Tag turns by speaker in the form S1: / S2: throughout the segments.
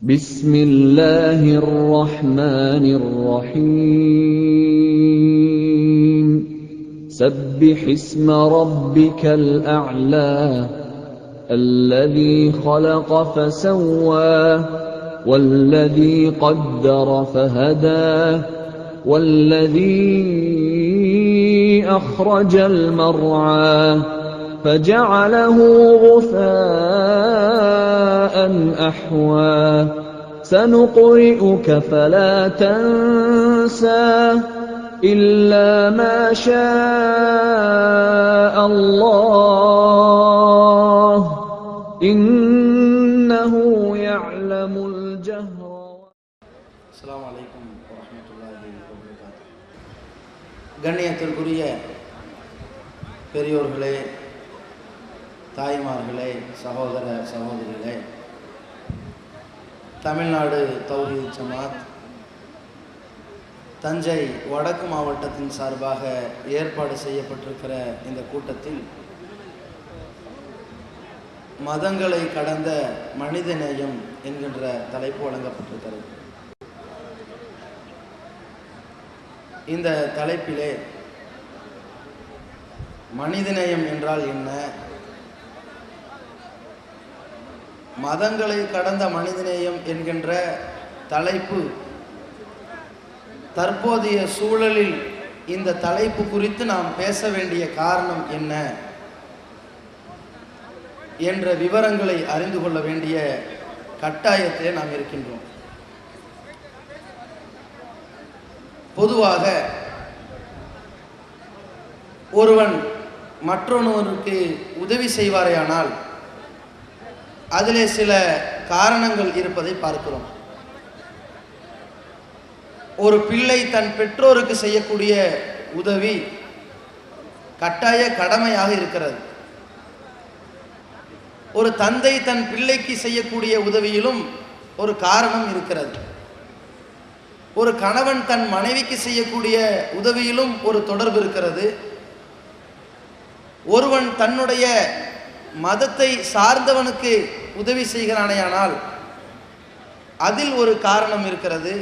S1: بسم الله الرحمن الرحيم سبح اسم ربك الأعلى الذي خلق فسوى والذي قدر فهدى والذي أخرج المرعى فجعله غثاء أحوى سنقرئك فلا تنسى إلا ما شاء الله إنه يعلم الجهر.
S2: السلام عليكم ورحمة الله وبركاته. கண்ணியத்திற்குரிய பெரியோர்களே, தாய்மார்களே, சகோதர சகோதரிகளே, தமிழ்நாடு தௌஹீத் ஜமாத் தஞ்சை வடக்கு மாவட்டத்தின் சார்பாக ஏற்பாடு செய்யப்பட்டிருக்கிற இந்த கூட்டத்தில் மதங்களை கடந்த மனிதநேயம் என்கின்ற தலைப்பு வழங்கப்பட்டிருக்கிறது. இந்த தலைப்பிலே மனிதநேயம் என்றால் என்ன, மதங்களை கடந்த மனிதநேயம் என்கின்ற தலைப்பு தற்போதைய சூழலில் இந்த தலைப்பு குறித்து நாம் பேச வேண்டிய காரணம் என்ன என்ற விவரங்களை அறிந்து கொள்ள வேண்டிய கட்டாயத்திலே நாம் இருக்கின்றோம். பொதுவாக ஒருவன் மற்றொருவருக்கு உதவி செய்வாரேயானால் அதிலே சில காரணங்கள் இருப்பதை பார்க்கிறோம். ஒரு பிள்ளை தன் பெற்றோருக்கு செய்யக்கூடிய உதவி கட்டாய கடமையாக இருக்கிறது. ஒரு தந்தை தன் பிள்ளைக்கு செய்யக்கூடிய உதவியிலும் ஒரு காரணம் இருக்கிறது. ஒரு கணவன் தன் மனைவிக்கு செய்யக்கூடிய உதவியிலும் ஒரு தொடர்பு இருக்கிறது. ஒருவன் தன்னுடைய மதத்தை சார்ந்தவனுக்கு உதவி செய்கிறானேயானால் அதில் ஒரு காரணம் இருக்கிறது.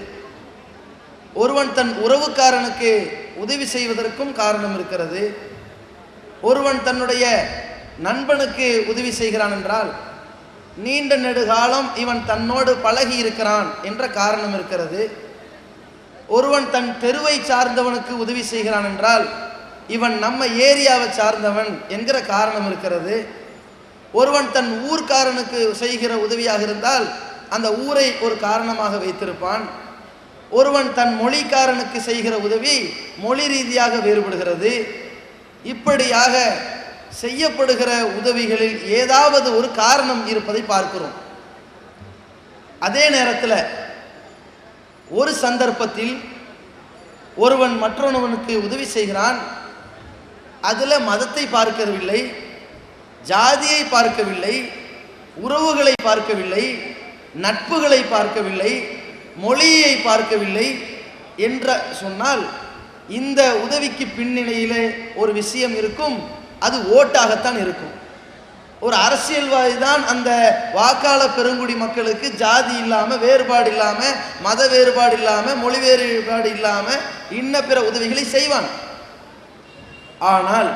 S2: ஒருவன் தன் உறவுக்காரனுக்கு உதவி செய்வதற்கும் காரணம் இருக்கிறது. ஒருவன் தன்னுடைய நண்பனுக்கு உதவி செய்கிறான் என்றால் நீண்ட நெடுகாலம் இவன் தன்னோடு பழகி இருக்கிறான் என்ற காரணம் இருக்கிறது. ஒருவன் தன் தெருவை சார்ந்தவனுக்கு உதவி செய்கிறான் என்றால் இவன் நம்ம ஏரியாவை சார்ந்தவன் என்கிற காரணம் இருக்கிறது. ஒருவன் தன் ஊர்க்காரனுக்கு செய்கிற உதவியாக இருந்தால் அந்த ஊரை ஒரு காரணமாக வைத்திருப்பான். ஒருவன் தன் மொழிக்காரனுக்கு செய்கிற உதவி மொழி ரீதியாக வேறுபடுகிறது. இப்படியாக செய்யப்படுகிற உதவிகளில் ஏதாவது ஒரு காரணம் இருப்பதை பார்க்கிறோம். அதே நேரத்தில் ஒரு சந்தர்ப்பத்தில் ஒருவன் மற்றொருவனுக்கு உதவி செய்கிறான். அதில் மதத்தை பார்க்கவில்லை, ஜாதியை பார்க்கவில்லை, உறவுகளை பார்க்கவில்லை, நட்புகளை பார்க்கவில்லை, மொழியை பார்க்கவில்லை என்ற சொன்னால் இந்த உதவிக்கு பின்னணியிலே ஒரு விஷயம் இருக்கும். அது ஓட்டாகத்தான் இருக்கும். ஒரு அரசியல்வாதி தான் அந்த வாக்காள பெருங்குடி மக்களுக்கு ஜாதி இல்லாமல், வேறுபாடு இல்லாமல், மத வேறுபாடு இல்லாமல், மொழி வேறுபாடு இல்லாமல் இன்ன பிற உதவிகளை செய்வான். ஆனால்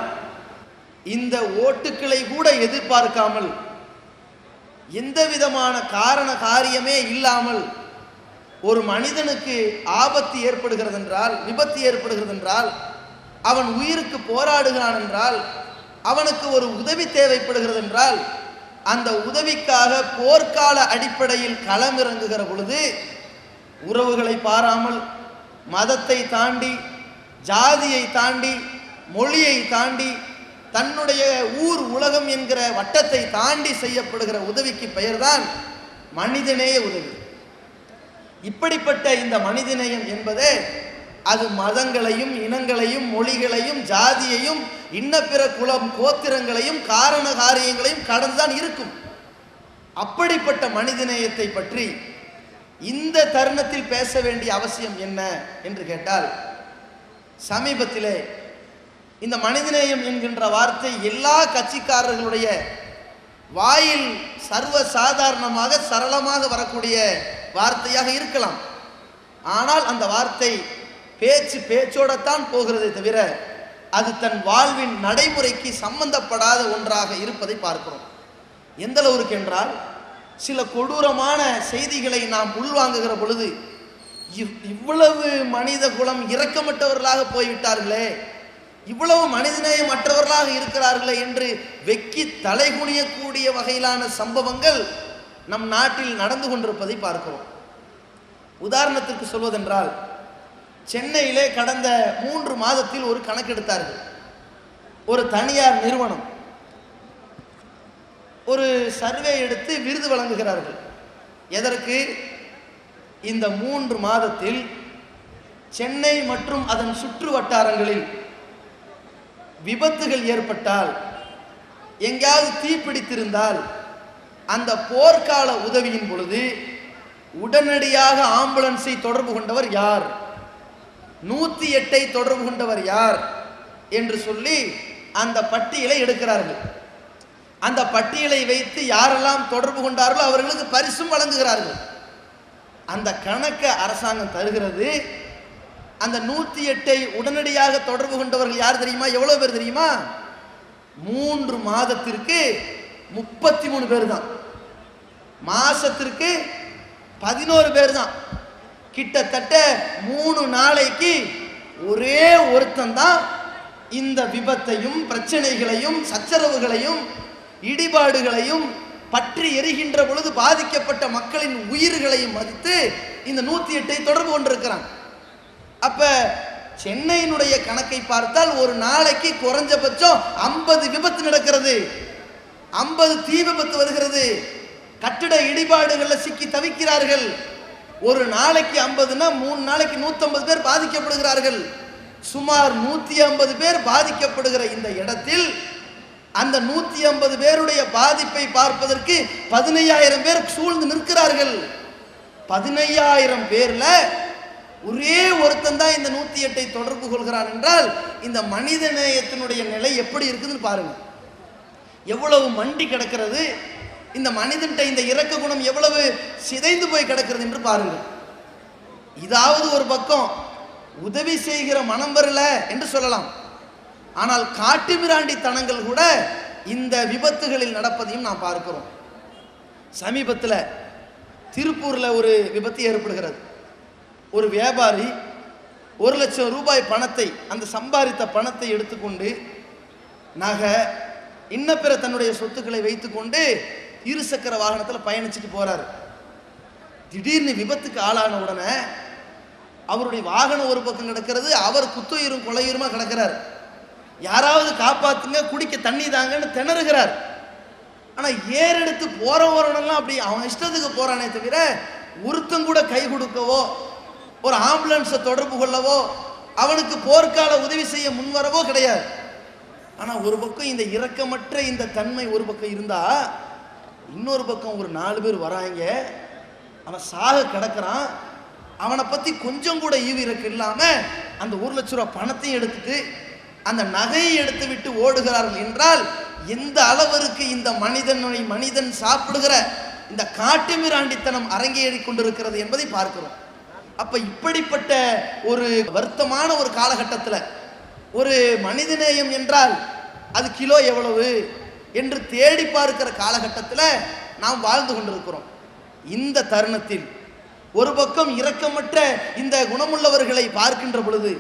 S2: இந்த ஓட்டுக்களை கூட எதிர்பார்க்காமல், எந்த விதமான காரண காரியமே இல்லாமல் ஒரு மனிதனுக்கு ஆபத்து ஏற்படுகிறது என்றால், விபத்து ஏற்படுகிறது என்றால், அவன் உயிருக்கு போராடுகிறான் என்றால், அவனுக்கு ஒரு உதவி தேவைப்படுகிறது என்றால் அந்த உதவிக்காக போர்க்கால அடிப்படையில் களமிறங்குகிற பொழுது உறவுகளை பாராமல், மதத்தை தாண்டி, ஜாதியை தாண்டி, மொழியை தாண்டி, தன்னுடைய ஊர் உலகம் என்கிற வட்டத்தை தாண்டி செய்யப்படுகிற உதவிக்கு பெயர்தான் மனிதநேய உதவி. இப்படிப்பட்ட இந்த மனிதநேயம் என்பது அது மதங்களையும், இனங்களையும், மொழிகளையும், ஜாதியையும், இன்ன பிற குலம் கோத்திரங்களையும், காரண காரியங்களையும் கடந்துதான் இருக்கும். அப்படிப்பட்ட மனிதநேயத்தை பற்றி இந்த தருணத்தில் பேச வேண்டிய அவசியம் என்ன என்று கேட்டால், சமீபத்திலே இந்த மனிதநேயம் என்கின்ற வார்த்தை எல்லா கட்சிக்காரர்களுடைய வாயில் சர்வ சாதாரணமாக சரளமாக வரக்கூடிய வார்த்தையாக இருக்கலாம். ஆனால் அந்த வார்த்தை பேச்சோடத்தான் போகிறதே தவிர அது தன் வாழ்வின் நடைமுறைக்கு சம்பந்தப்படாத ஒன்றாக இருப்பதை பார்க்கிறோம். எந்த அளவுக்கு என்றால், சில கொடூரமான செய்திகளை நாம் உள்வாங்குகிற பொழுது இவ்வளவு மனித குலம் இரக்கமற்றவர்களாக போய்விட்டார்களே, இவ்வளவு மனிதநேயம் மற்றவர்களாக இருக்கிறார்களே என்று வெக்கி தலைகுனியக்கூடிய வகையிலான சம்பவங்கள் நம் நாட்டில் நடந்து கொண்டிருப்பதை பார்க்கிறோம். உதாரணத்திற்கு சொல்வதென்றால், சென்னையிலே கடந்த 3 மாதத்தில் ஒரு கணக்கெடுத்தார்கள். ஒரு தனியார் நிறுவனம் ஒரு சர்வே எடுத்து விருது வழங்குகிறார்கள். எதற்கு? இந்த 3 மாதத்தில் சென்னை மற்றும் அதன் சுற்று வட்டாரங்களில் விபத்துகள் ஏற்பட்டால், எங்கேயாவது தீப்பிடித்திருந்தால், அந்த போர்க்கால உதவியின் பொழுது உடனடியாக ஆம்புலன்ஸை தொடர்பு கொண்டவர் யார், 108ஐ தொடர்பு கொண்டவர் யார் என்று சொல்லி அந்த பட்டியலை எடுக்கிறார்கள். அந்த பட்டியலை வைத்து யாரெல்லாம் தொடர்பு கொண்டார்களோ அவர்களுக்கு பரிசும் வழங்குகிறார்கள். அந்த கணக்கை அரசாங்கம் தருகிறது. அந்த 108ஐ உடனடியாக தொடர்பு கொண்டவர்கள் யார் தெரியுமா? எவ்வளவு பேர் தெரியுமா? 3 மாதத்திற்கு 33 பேர் தான். மாசத்திற்கு 11 பேர் தான். கிட்டத்தட்ட 3 நாளைக்கு ஒரே ஒருத்தன் தான் இந்த விபத்தையும் பிரச்சனைகளையும் சச்சரவுகளையும் இடிபாடுகளையும் பற்றி எரிகின்ற பொழுது பாதிக்கப்பட்ட மக்களின் உயிர்களையும் மதித்து இந்த 108ஐ தொடர்பு கொண்டிருக்கிறான். அப்ப சென்னையினுடைய கணக்கை பார்த்தால் ஒரு நாளைக்கு குறைஞ்சபட்சம் 50 விபத்து நடக்கிறது, 50 தீ விபத்து வருகிறது, கட்டிட இடிபாடுகள்ல சிக்கி தவிக்கிறார்கள். ஒரு நாளைக்கு 50னா 3 நாளைக்கு 150 பேர் பாதிக்கப்படுகிறார்கள். சுமார் 150 பேர் பாதிக்கப்படுகிற இந்த இடத்தில் அந்த 150 பேருடைய பாதிப்பை பார்ப்பதற்கு 15,000 பேர் சூழ்ந்து நிற்கிறார்கள். 15,000 பேர்ல ஒரே ஒருத்தன் தான் இந்த 108ஐ தொடர்பு கொள்கிறான் என்றால் இந்த மனித நேயத்தினுடைய நிலை எப்படி இருக்குதுன்னு பாருங்க. எவ்வளவு மண்டி கிடக்கிறது, இந்த மனிதன்ட்ட இந்த இரக்க குணம் எவ்வளவு சிதைந்து போய் கிடக்கிறது என்று பாருங்க. இதாவது ஒரு பக்கம் உதவி செய்கிற மனம் வரல என்று சொல்லலாம். ஆனால் காட்டுமிராண்டித்தனங்கள் கூட இந்த விபத்துகளில் நடப்பதையும் நாம் பார்க்கிறோம். சமீபத்தில் திருப்பூர்ல ஒரு விபத்து ஏற்படுகிறது. ஒரு வியாபாரி 1 லட்சம் ரூபாய் பணத்தை, அந்த சம்பாதித்த பணத்தை எடுத்துக்கொண்டு நகை இன்ன பிற தன்னுடைய சொத்துக்களை வைத்துக்கொண்டு 2 சக்கர வாகனத்தில் பயணிச்சுட்டு போறாரு. திடீர்னு விபத்துக்கு ஆளான உடனே அவருடைய வாகனம் ஒரு பக்கம் கிடக்கிறது, அவர் குத்துயிரும் கொலையுருமா கிடக்கிறார். யாராவது காப்பாத்துங்க, குடிக்க தண்ணி தாங்கன்னு திணறுகிறார். ஆனா ஏறெடுத்து போறவரெல்லாம் அப்படி அவன் இஷ்டத்துக்கு போறானே தவிர ஒருத்தம் கூட கை கொடுக்கவோ ஒரு ஆம்புலன்ஸை தொடர்பு கொள்ளவோ அவனுக்கு போர்க்கால உதவி செய்ய முன்வரவோ கிடையாது. ஆனா ஒரு பக்கம் இந்த இரக்கமற்ற இந்த தன்மை ஒரு பக்கம் இருந்தா, இன்னொரு பக்கம் ஒரு 4 பேர் வராங்க, அவன் சாக கிடக்கிறான், அவனை பத்தி கொஞ்சம் கூட ஈவு இறக்கு இல்லாம அந்த 1 லட்சம் ரூபாய் பணத்தையும் எடுத்துட்டு அந்த நகையை எடுத்து விட்டு ஓடுகிறார்கள் என்றால் எந்த அளவிற்கு இந்த மனிதன் சாப்பிடுகிற இந்த காட்டுமிராண்டித்தனம் அரங்கேறி கொண்டிருக்கிறது என்பதை பார்க்கிறோம். அப்ப இப்படிப்பட்ட ஒரு வருத்தமான ஒரு காலகட்டத்தில் ஒரு மனிதநேயம் என்றால் அது கிலோ எவ்வளவு என்று தேடி பார்க்கிற காலகட்டத்தில் நாம் வாழ்ந்து கொண்டிருக்கிறோம். இந்த தருணத்தில் ஒரு பக்கம் இரக்கமற்ற இந்த குணமுள்ளவர்களை பார்க்கின்ற பொழுது,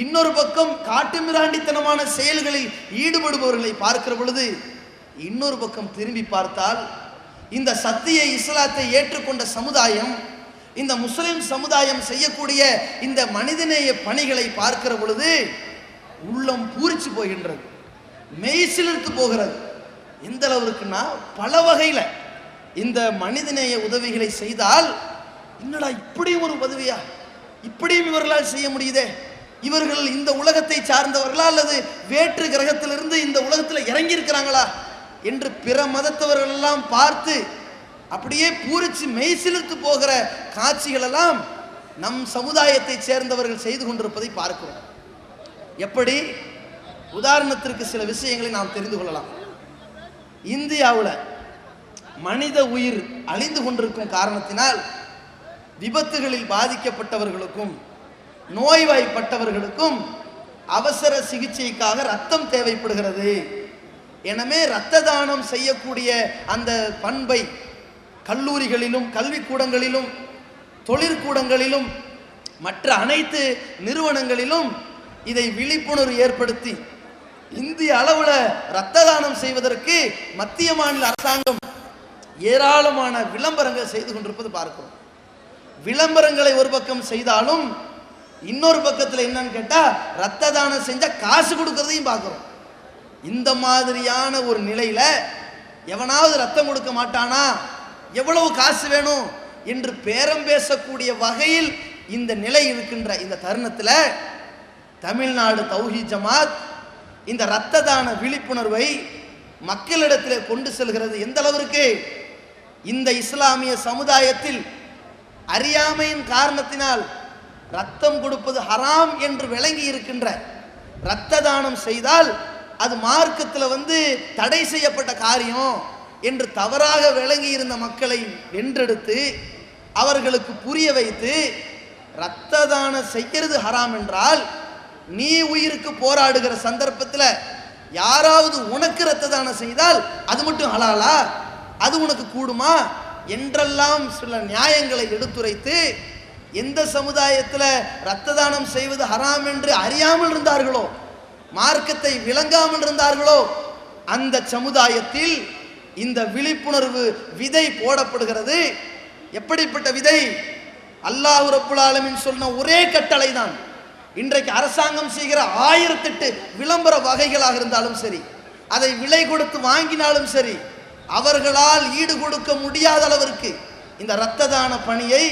S2: இன்னொரு பக்கம் காட்டுமிராண்டித்தனமான செயல்களில் ஈடுபடுபவர்களை பார்க்கிற பொழுது, இன்னொரு பக்கம் திரும்பி பார்த்தால் இந்த சத்திய இஸ்லாத்தை ஏற்றுக்கொண்ட சமுதாயம், இந்த முஸ்லிம் சமுதாயம் செய்யக்கூடிய இந்த மனிதநேய பணிகளை பார்க்கிற பொழுது உள்ளம் பூரிச்சு போகின்றது, மெய்சிலிர்த்து போகிறது. எந்த அளவுக்குன்னா பல வகையில இந்த மனிதநேய உதவிகளை செய்தால், என்னடா இப்படியும் ஒரு உதவியா, இப்படியும் இவர்களால் செய்ய முடியுதே, இவர்கள் இந்த உலகத்தை சார்ந்தவர்களா அல்லது வேற்று கிரகத்திலிருந்து இந்த உலகத்தில் இறங்கி இருக்கிறாங்களா என்று பிற மதத்தவர்கள் எல்லாம் பார்த்து அப்படியே பூரிச்சு மெய்சிலிர்த்து போகிற காட்சிகள் எல்லாம் நம் சமுதாயத்தை சேர்ந்தவர்கள் செய்து கொண்டிருப்பதை பார்க்கிறோம். எப்படி? உதாரணத்திற்கு சில விஷயங்களை நாம் தெரிந்து கொள்ளலாம். இந்தியாவில் மனித உயிர் அழிந்து கொண்டிருக்கும் காரணத்தினால் விபத்துகளில் பாதிக்கப்பட்டவர்களுக்கும் நோய்வாய்ப்பட்டவர்களுக்கும் அவசர சிகிச்சைக்காக ரத்தம் தேவைப்படுகிறது. எனவே இரத்த தானம் செய்யக்கூடிய அந்த பண்பை கல்லூரிகளிலும் கல்விக்கூடங்களிலும் தொழிற்கூடங்களிலும் மற்ற அனைத்து நிறுவனங்களிலும் இதை விழிப்புணர்வு ஏற்படுத்தி இந்திய அளவில் இரத்த தானம் செய்வதற்கு மத்திய மாநில அரசாங்கம் ஏராளமான விளம்பரங்கள் செய்து கொண்டிருப்பது பார்க்கிறோம். விளம்பரங்களை ஒரு பக்கம் செய்தாலும் இன்னொரு பக்கத்தில் என்னன்னு கேட்டா இரத்த தானம் செஞ்சா காசு கொடுக்கறதையும் பார்க்கிறோம். இந்த மாதிரியான ஒரு நிலையில எவனாவது ரத்தம் கொடுக்க மாட்டானா, எவ்வளவு காசு வேணும் என்று பேரம் பேசக்கூடிய வகையில் இந்த நிலை இருக்கின்ற இந்த தருணத்தில் தமிழ்நாடு தௌஹீத் ஜமாத் இந்த இரத்த தான விழிப்புணர்வை மக்களிடத்தில் கொண்டு செல்கிறது. எந்த அளவிற்கு இந்த இஸ்லாமிய சமுதாயத்தில் அறியாமையின் காரணத்தினால் ரத்தம் கொடுப்பது ஹராம் என்று விளங்கி இருக்கின்ற, இரத்த தானம் செய்தால் அது மார்க்கத்தில் தடை செய்யப்பட்ட காரியம் என்று தவறாக விளங்கி இருந்த மக்களை வென்றெடுத்து அவர்களுக்கு புரிய வைத்து இரத்த தானம் செய்கிறது ஹராம் என்றால் நீ உயிருக்கு போராடுகிற சந்தர்ப்பத்தில் யாராவது உனக்கு இரத்த தானம் செய்தால் அது மட்டும் ஹலாலா, அது உனக்கு கூடுமா என்றெல்லாம் சில நியாயங்களை எடுத்துரைத்து எந்த சமுதாயத்தில் இரத்த தானம் செய்வது ஹராம் என்று அறியாமல் இருந்தார்களோ, மார்க்கத்தை விளங்காமல் இருந்தார்களோ, அந்த சமுதாயத்தில் இந்த விழிப்புணர்வு விதை போடப்படுகிறது. எப்படிப்பட்ட விதை? அல்லாஹ் ரப்புல் ஆலமீன் சொன்ன ஒரே கட்டளை தான். இன்றைக்கு அரசாங்கம் செய்கிற 1008 விளம்பர வகைகளாக இருந்தாலும் சரி, அதை விலை கொடுத்து வாங்கினாலும் சரி, அவர்களால் ஈடு கொடுக்க முடியாத அளவிற்கு இந்த இரத்த தான பணியை,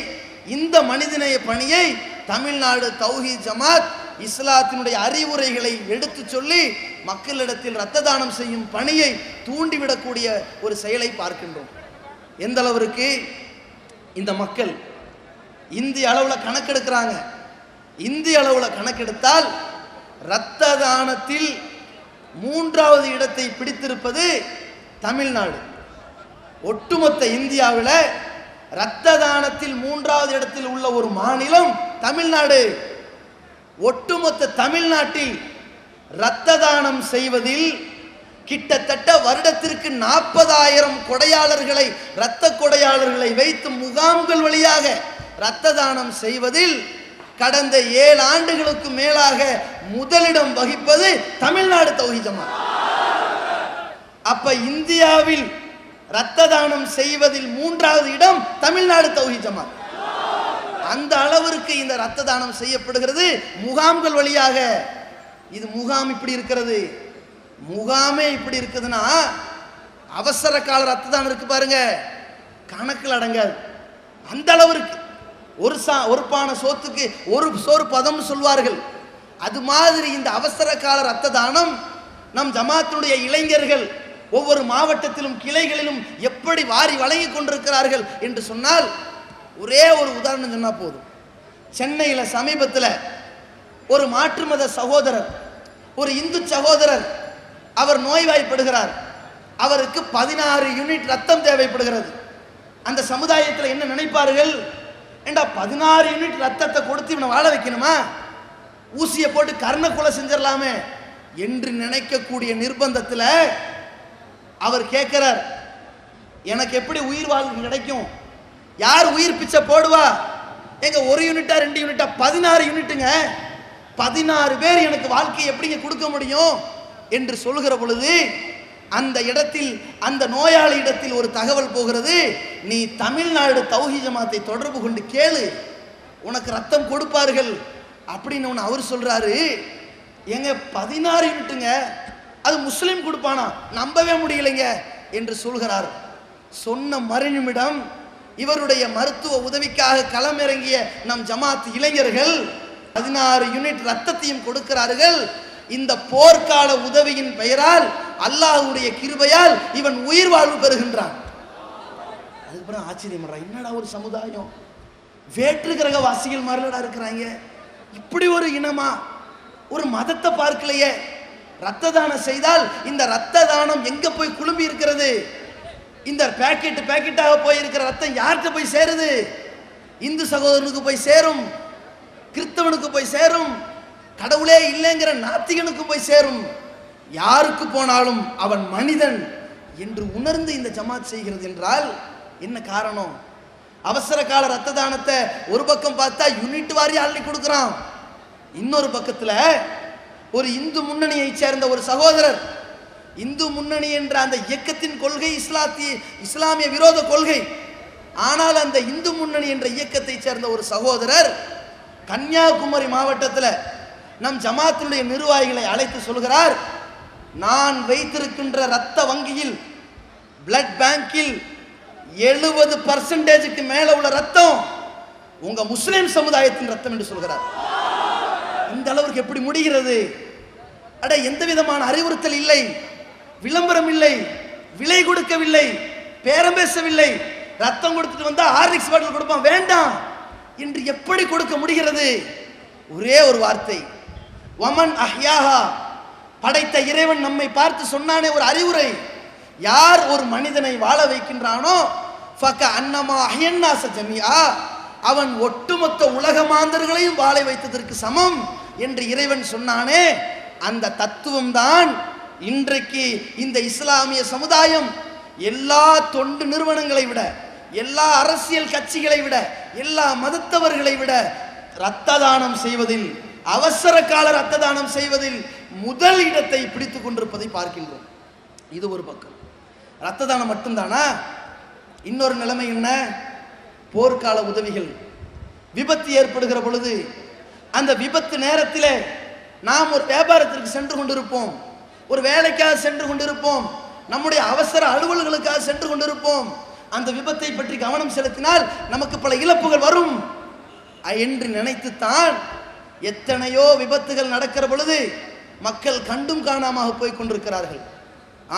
S2: இந்த மனிதநேய பணியை தமிழ்நாடு தௌஹீத் ஜமாத் இஸ்லாத்தினுடைய அறிவுரைகளை எடுத்து சொல்லி மக்களிடத்தில் இரத்த தானம் செய்யும் பணியை தூண்டிவிடக்கூடிய ஒரு செயலை பார்க்கின்றோம். எந்த அளவிற்கு இந்த மக்கள் இந்திய அளவில் கணக்கெடுக்கிறாங்க. இந்திய அளவில் கணக்கெடுத்தால் இரத்த தானத்தில் 3வது இடத்தை பிடித்திருப்பது தமிழ்நாடு. ஒட்டுமொத்த இந்தியாவில் இரத்த தானத்தில் 3வது இடத்தில் உள்ள ஒரு மாநிலம் தமிழ்நாடு. ஒட்டுமொத்த தமிழ்நாட்டில் இரத்த தானம் செய்வதில் கிட்டத்தட்ட வருடத்திற்கு 40,000 கொடையாளர்களை, இரத்த கொடையாளர்களை வைத்து முகாம்கள் வழியாக இரத்த தானம் செய்வதில் கடந்த 7 ஆண்டுகளுக்கு மேலாக முதலிடம் வகிப்பது தமிழ்நாடு தௌஹீத் ஜமாத். அப்ப இந்தியாவில் இரத்த தானம் செய்வதில் 3வது இடம் தமிழ்நாடு தௌஹீத் ஜமாத். அந்த அளவிற்கு இந்த இரத்த தானம் செய்யப்படுகிறது முகாம்கள் வழியாக. இது முகாம் இப்படி இருக்கிறது. முகாமே இப்படி இருக்குதுன்னா அவசர கால இரத்த தானம் இருக்கு பாருங்க, கணக்கில் அடங்காது. அந்த அளவிற்கு ஒரு பானை சோத்துக்கு ஒரு சோறு பதம் சொல்வார்கள். அது மாதிரி இந்த அவசர கால இரத்த தானம் நம் ஜமாத்தினுடைய இளைஞர்கள் ஒவ்வொரு மாவட்டத்திலும் கிளைகளிலும் எப்படி வாரி வழங்கி கொண்டிருக்கிறார்கள் என்று சொன்னால், ஒரே ஒரு உதாரணம் சொன்னா போதும். சென்னையில் சமீபத்தில் ஒரு மாற்று மத சகோதரர், ஒரு இந்து சகோதரர், அவர் நோய்வாய்ப்படுகிறார். அவருக்கு 16 யூனிட் ரத்தம் தேவைப்படுகிறது. அந்த சமுதாயத்தில் என்ன நினைப்பார்கள்? ஏண்டா 16 யூனிட் ரத்தத்தை கொடுத்து இவனை வாழ வைக்கணுமா, ஊசியை போட்டு கர்ண கொலை செஞ்சிடலாமே என்று நினைக்கக்கூடிய நிர்பந்தத்தில் அவர் கேட்கிறார், எனக்கு எப்படி உயிர் வாழ்க்கை கிடைக்கும்? யார் உயிர் பிச்சை போடுவா? எங்க 1 யூனிட்டா 2 யூனிட்டா 16 யூனிட்டுங்க, 16 பேர் எனக்கு வாழ்க்கையை எப்படிங்க கொடுக்க முடியும் என்று சொல்கிற பொழுது அந்த இடத்தில், அந்த நோயாளி இடத்தில் ஒரு தகவல் போகிறது. நீ தமிழ்நாடு தௌஹீத் ஜமாத்தை தொடர்பு கொண்டு கேளு, உனக்கு ரத்தம் கொடுப்பார்கள் அப்படின்னு அவர் சொல்றாரு. எங்க 16 யூனிட்டுங்க, அது முஸ்லீம் கொடுப்பானா? நம்பவே முடியலைங்க என்று சொல்கிறார். சொன்ன மறுநிமிடம் இவருடைய மருத்துவ உதவிக்காக களமிறங்கிய நம் ஜமாத் இளைஞர்கள் 16 யூனிட் ரத்தத்தையும் கொடுக்கிறார்கள். இந்த போர்க்கால உதவியின் பெயரால் அல்லாஹ்வுடைய கிருபையால் இவன் உயிர் வாழ்வு பெறுகின்றான். அதுக்கப்புறம் ஆச்சரியம், என்னடா ஒரு சமுதாயம், வேற்று கிரக வாசிகள் மாதிரிலடா இருக்கிறாங்க, இப்படி ஒரு இனமா, ஒரு மதத்தை பார்க்கலையே. ரத்த தானம் செய்தால் இந்த ரத்த தானம் எங்க போய் குழும்பி இருக்கிறது? இந்த பேக்கெட்டாக போய் இருக்கிற ரத்தம் யாருக்கு போய் சேருது? இந்து சகோதரனுக்கு போய் சேரும், கிறிஸ்தவனுக்கு போய் சேரும், கடவுளே இல்லைங்கிற நாத்திகனுக்கு போய் சேரும். யாருக்கு போனாலும் அவன் மனிதன் என்று உணர்ந்து இந்த ஜமாத் செய்கிறது என்றால் என்ன காரணம்? அவசர கால ரத்த தானத்தை ஒரு பக்கம் பார்த்தா யூனிட் வாரி அள்ளி கொடுக்கிறான், இன்னொரு பக்கத்துல ஒரு இந்து முன்னணியை சேர்ந்த ஒரு சகோதரர், இந்து முன்னணி என்ற அந்த இயக்கத்தின் கொள்கை இஸ்லாமிய விரோத கொள்கை, ஆனால் அந்த இந்து முன்னணி என்ற இயக்கத்தை சேர்ந்த ஒரு சகோதரர் கன்னியாகுமரி மாவட்டத்தில் நம் ஜமாத்தினுடைய நிர்வாகிகளை அழைத்து சொல்கிறார், நான் வைத்திருக்கின்ற ரத்த வங்கியில் பிளட் பேங்கில் 70% மேல உள்ள ரத்தம் உங்க முஸ்லிம் சமுதாயத்தின் ரத்தம் என்று சொல்கிறார். இந்த அளவுக்கு எப்படி முடிகிறது? அட, எந்த விதமான அறிவுறுத்தல் இல்லை, விளம்பரம் இல்லை, விலை கொடுக்கவில்லை, பேரம் பேசவில்லை. ரத்தம் கொடுத்துட்டு வந்தா ஹார்லிக்ஸ் பாட்டில் கொடுப்பான், வேண்டாம் என்று எப்படி கொடுக்க முடிகிறது? ஒரே ஒரு வார்த்தை, வமன் அஹ்யாஹா, படைத்த இறைவன் நம்மை பார்த்து சொன்னானே ஒரு அறிவுரை, யார் ஒரு மனிதனை வாழ வைக்கின்றானோ ஃபக அன்னமா அஹ்யன்னாஸ ஜமீஆ, அவன் ஒட்டுமொத்த உலக மாந்தர்களையும் வாழ வைத்ததற்கு சமம் என்று இறைவன் சொன்னானே. அந்த தத்துவம் தான் இன்றைக்கு இந்த இஸ்லாமிய சமுதாயம் எல்லா தொண்டு நிறுவனங்களை விட, எல்லா அரசியல் கட்சிகளை விட, எல்லா மதத்தவர்களை விட இரத்த தானம் செய்வதில், அவசர கால இரத்த தானம் செய்வதில் முதல் இடத்தை பிடித்துக் கொண்டிருப்பதை பார்க்கின்றோம். இது ஒரு பக்கம். இரத்த தானம் மட்டும்தானா? இன்னொரு நிலைமை என்ன? போர்க்கால உதவிகள். விபத்து ஏற்படுகிற பொழுது அந்த விபத்து நேரத்தில் நாம் ஒரு வியாபாரத்திற்கு சென்று கொண்டிருப்போம், ஒரு வேலைக்காக சென்று கொண்டிருப்போம், நம்முடைய அவசர அலுவல்களுக்காக சென்று கொண்டிருப்போம். அந்த விபத்தை பற்றி கவனம் செலுத்தினால் நமக்கு பல இழப்புகள் வரும் என்று நினைத்துத்தான் எத்தனையோ விபத்துகள் நடக்கிற பொழுது மக்கள் கண்டும் காணாமல் போய் கொண்டிருக்கிறார்கள்.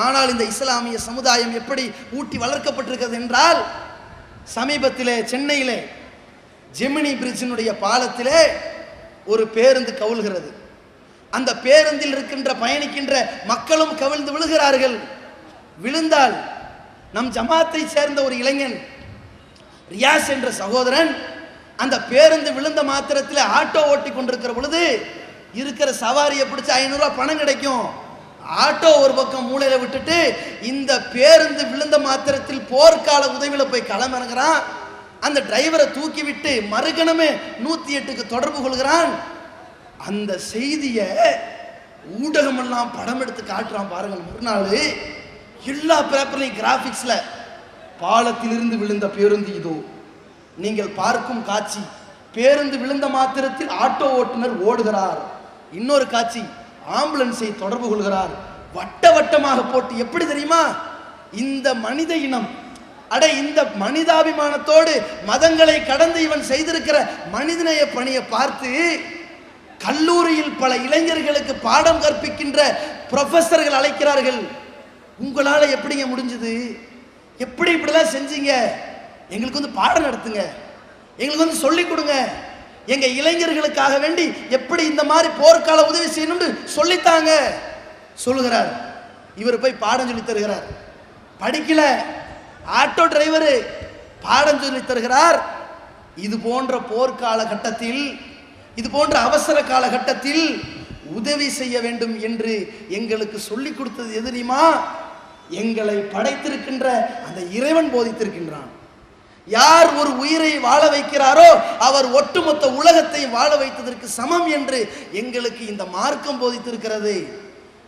S2: ஆனால் இந்த இஸ்லாமிய சமுதாயம் எப்படி ஊட்டி வளர்க்கப்பட்டிருக்கிறது என்றால், சமீபத்திலே சென்னையிலே ஜெமினி பிரிட்ஜினுடைய பாலத்திலே ஒரு பேருந்து கவிழ்கிறது. அந்த பேருந்தில் இருக்கின்ற பயணிக்கின்ற மக்களும் கவிழ்ந்து விழுகிறார்கள். விழுந்தால் நம் ஜமாத்தை சேர்ந்த ஒரு இளைஞன் ரியாஸ் என்ற சகோதரன் அந்த பேருந்து விழுந்த மாத்திரத்தில் ஆட்டோ ஓட்டி கொண்டிருக்கிற பொழுது இருக்கிற சவாரியை பிடிச்சு 500 ரூபாய் பணம் கிடைக்கும். ஆட்டோ ஒரு பக்கம் மூலையில விட்டுட்டு இந்த பேருந்து விழுந்த மாத்திரத்தில் போர்க்கால உதவியில போய் களமிறங்குறான். அந்த டிரைவரை தூக்கி விட்டு மறுகணமே 108க்கு தொடர்பு கொள்கிறான். அந்த செய்தியை ஊடகம் எல்லாம் படம் எடுத்து காட்டுறான் பாருங்கள். மறுநாள் எல்லா பேப்பர்லையும் கிராபிக்ஸ்ல பாலத்திலிருந்து விழுந்த பேருந்து இதோ நீங்கள் பார்க்கும் காட்சி, பேருந்து விழுந்த மாத்திரத்தில் ஆட்டோ ஓட்டுநர் ஓடுகிறார். இன்னொரு காட்சி, ஆம்புலன்ஸை தொடர்பு கொள்கிறார். வட்ட வட்டமாக போட்டு, எப்படி தெரியுமா? இந்த மனித இனம், இந்த மனிதாபிமானத்தோடு மதங்களை கடந்து இவன் செய்திருக்கிற மனிதநேய பணியை பார்த்து கல்லூரியில் பல இளைஞர்களுக்கு பாடம் கற்பிக்கின்ற ப்ரொஃபஸர்கள் அழைக்கிறார்கள். உங்களால எப்படிங்க முடிஞ்சது? எப்படி இப்படிலாம் செஞ்சீங்க? எங்களுக்கு வந்து பாடம் நடத்துங்க, எங்களுக்கு வந்து சொல்லிக் கொடுங்க, எங்க இளைஞர்களுக்காக வேண்டி எப்படி இந்த மாதிரி போர்க்கால உதவி செய்யணும்னு சொல்லித்தாங்க சொல்லுகிறார். இவர் போய் பாடம் சொல்லி தருகிறார். படிக்கல, ஆட்டோ டிரைவர் பாடம் சொல்லி தருகிறார். இது போன்ற போர்க்கால கட்டத்தில், இது போன்ற அவசர காலகட்டத்தில் உதவி செய்ய வேண்டும் என்று எங்களுக்கு சொல்லிக் கொடுத்தது எது தெரியுமா? எங்களை படைத்திருக்கின்ற அந்த இறைவன் போதித்திருக்கின்றான். யார் ஒரு உயிரை வாழ வைக்கிறாரோ அவர் ஒட்டுமொத்த உலகத்தை வாழ வைத்ததற்கு சமம் என்று எங்களுக்கு இந்த மார்க்கம் போதித்திருக்கிறது.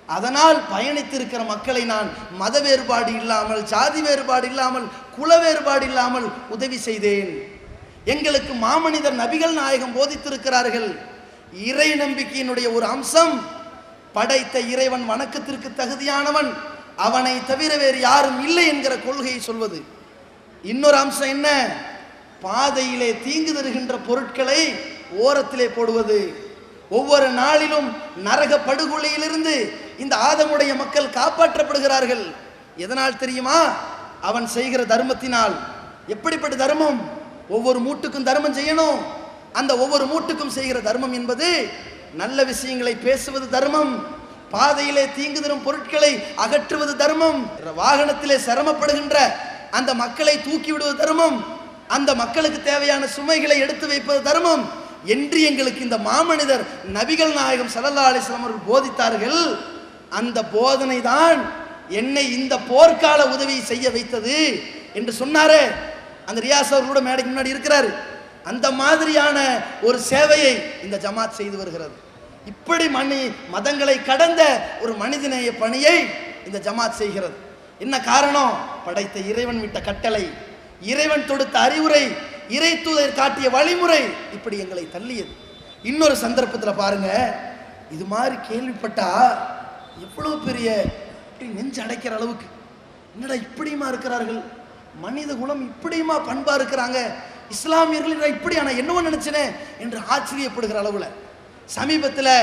S2: அதனால் பயணித்திருக்கிற மக்களை நான் மத வேறுபாடு இல்லாமல், ஜாதி வேறுபாடு இல்லாமல், குல வேறுபாடு இல்லாமல் உதவி செய்தேன். எங்களுக்கு மாமனிதர் நபிகள் நாயகம் போதித்திருக்கிறார்கள். இறை நம்பிக்கையினுடைய ஒரு அம்சம், படைத்த இறைவன் வணக்கத்திற்கு தகுதியானவன், அவனை தவிர வேறு யாரும் இல்லை என்கிற கொள்கையை சொல்வது. இன்னொரு அம்சம் என்ன? பாதையிலே தீங்கு தருகின்ற பொருட்களை ஓரத்திலே போடுவது. ஒவ்வொரு நாளிலும் நரக படுகொலையிலிருந்து இந்த ஆதமுடைய மக்கள் காப்பாற்றப்படுகிறார்கள். எதனால் தெரியுமா? அவன் செய்கிற தர்மத்தினால். எப்படிப்பட்ட தர்மம்? ஒவ்வொரு மூட்டுக்கும் தர்மம் செய்யணும். அந்த ஒவ்வொரு மூட்டுக்கும் செய்கிற தர்மம் என்பது நல்ல விஷயங்களை பேசுவது தர்மம், பாதையிலே தீங்கு தரும் பொருட்களை அகற்றுவது தர்மம், வாகனத்திலே சிரமப்படுகின்ற அந்த மக்களை தூக்கி விடுவது தர்மம், அந்த மக்களுக்கு தேவையான சுமைகளை எடுத்து வைப்பது தர்மம் என்று எங்களுக்கு இந்த மாமனிதர் நபிகள் நாயகம் ஸல்லல்லாஹு அலைஹி வஸல்லம் அவர்கள் போதித்தார்கள். அந்த போதனை தான் என்னை இந்த போர்க்கால உதவி செய்ய வைத்தது என்று சொன்னாரே. அந்த ரியாஸ் அவர்களோட மேடைக்கு முன்னாடி இருக்கிறாரு. அந்த மாதிரியான ஒரு சேவையை இந்த ஜமாத் செய்து வருகிறது. இப்படி மதங்களை கடந்த ஒரு மனிதநேய பணியை இந்த ஜமாத் செய்கிறது. என்ன காரணம்? படைத்த இறைவன் விட்ட கட்டளை, இறைவன் தொடுத்த அறிவுரை, இறை தூதர் காட்டிய வழிமுறை இப்படி எங்களை தள்ளியது. இன்னொரு சந்தர்ப்பத்தில் பாருங்க, இது மாதிரி கேள்விப்பட்டா எவ்வளவு பெரிய நெஞ்சு அடைக்கிற அளவுக்கு, என்னடா இப்படியுமா இருக்கிறார்கள், மனித குலம் இப்படியுமா பண்பா இருக்கிறாங்க, இஸ்லாமியர்கள் இப்படி நான் என்னவோ நினைச்சேனே என்று ஆச்சரியப்படுகிற அளவுல சமீபத்தில்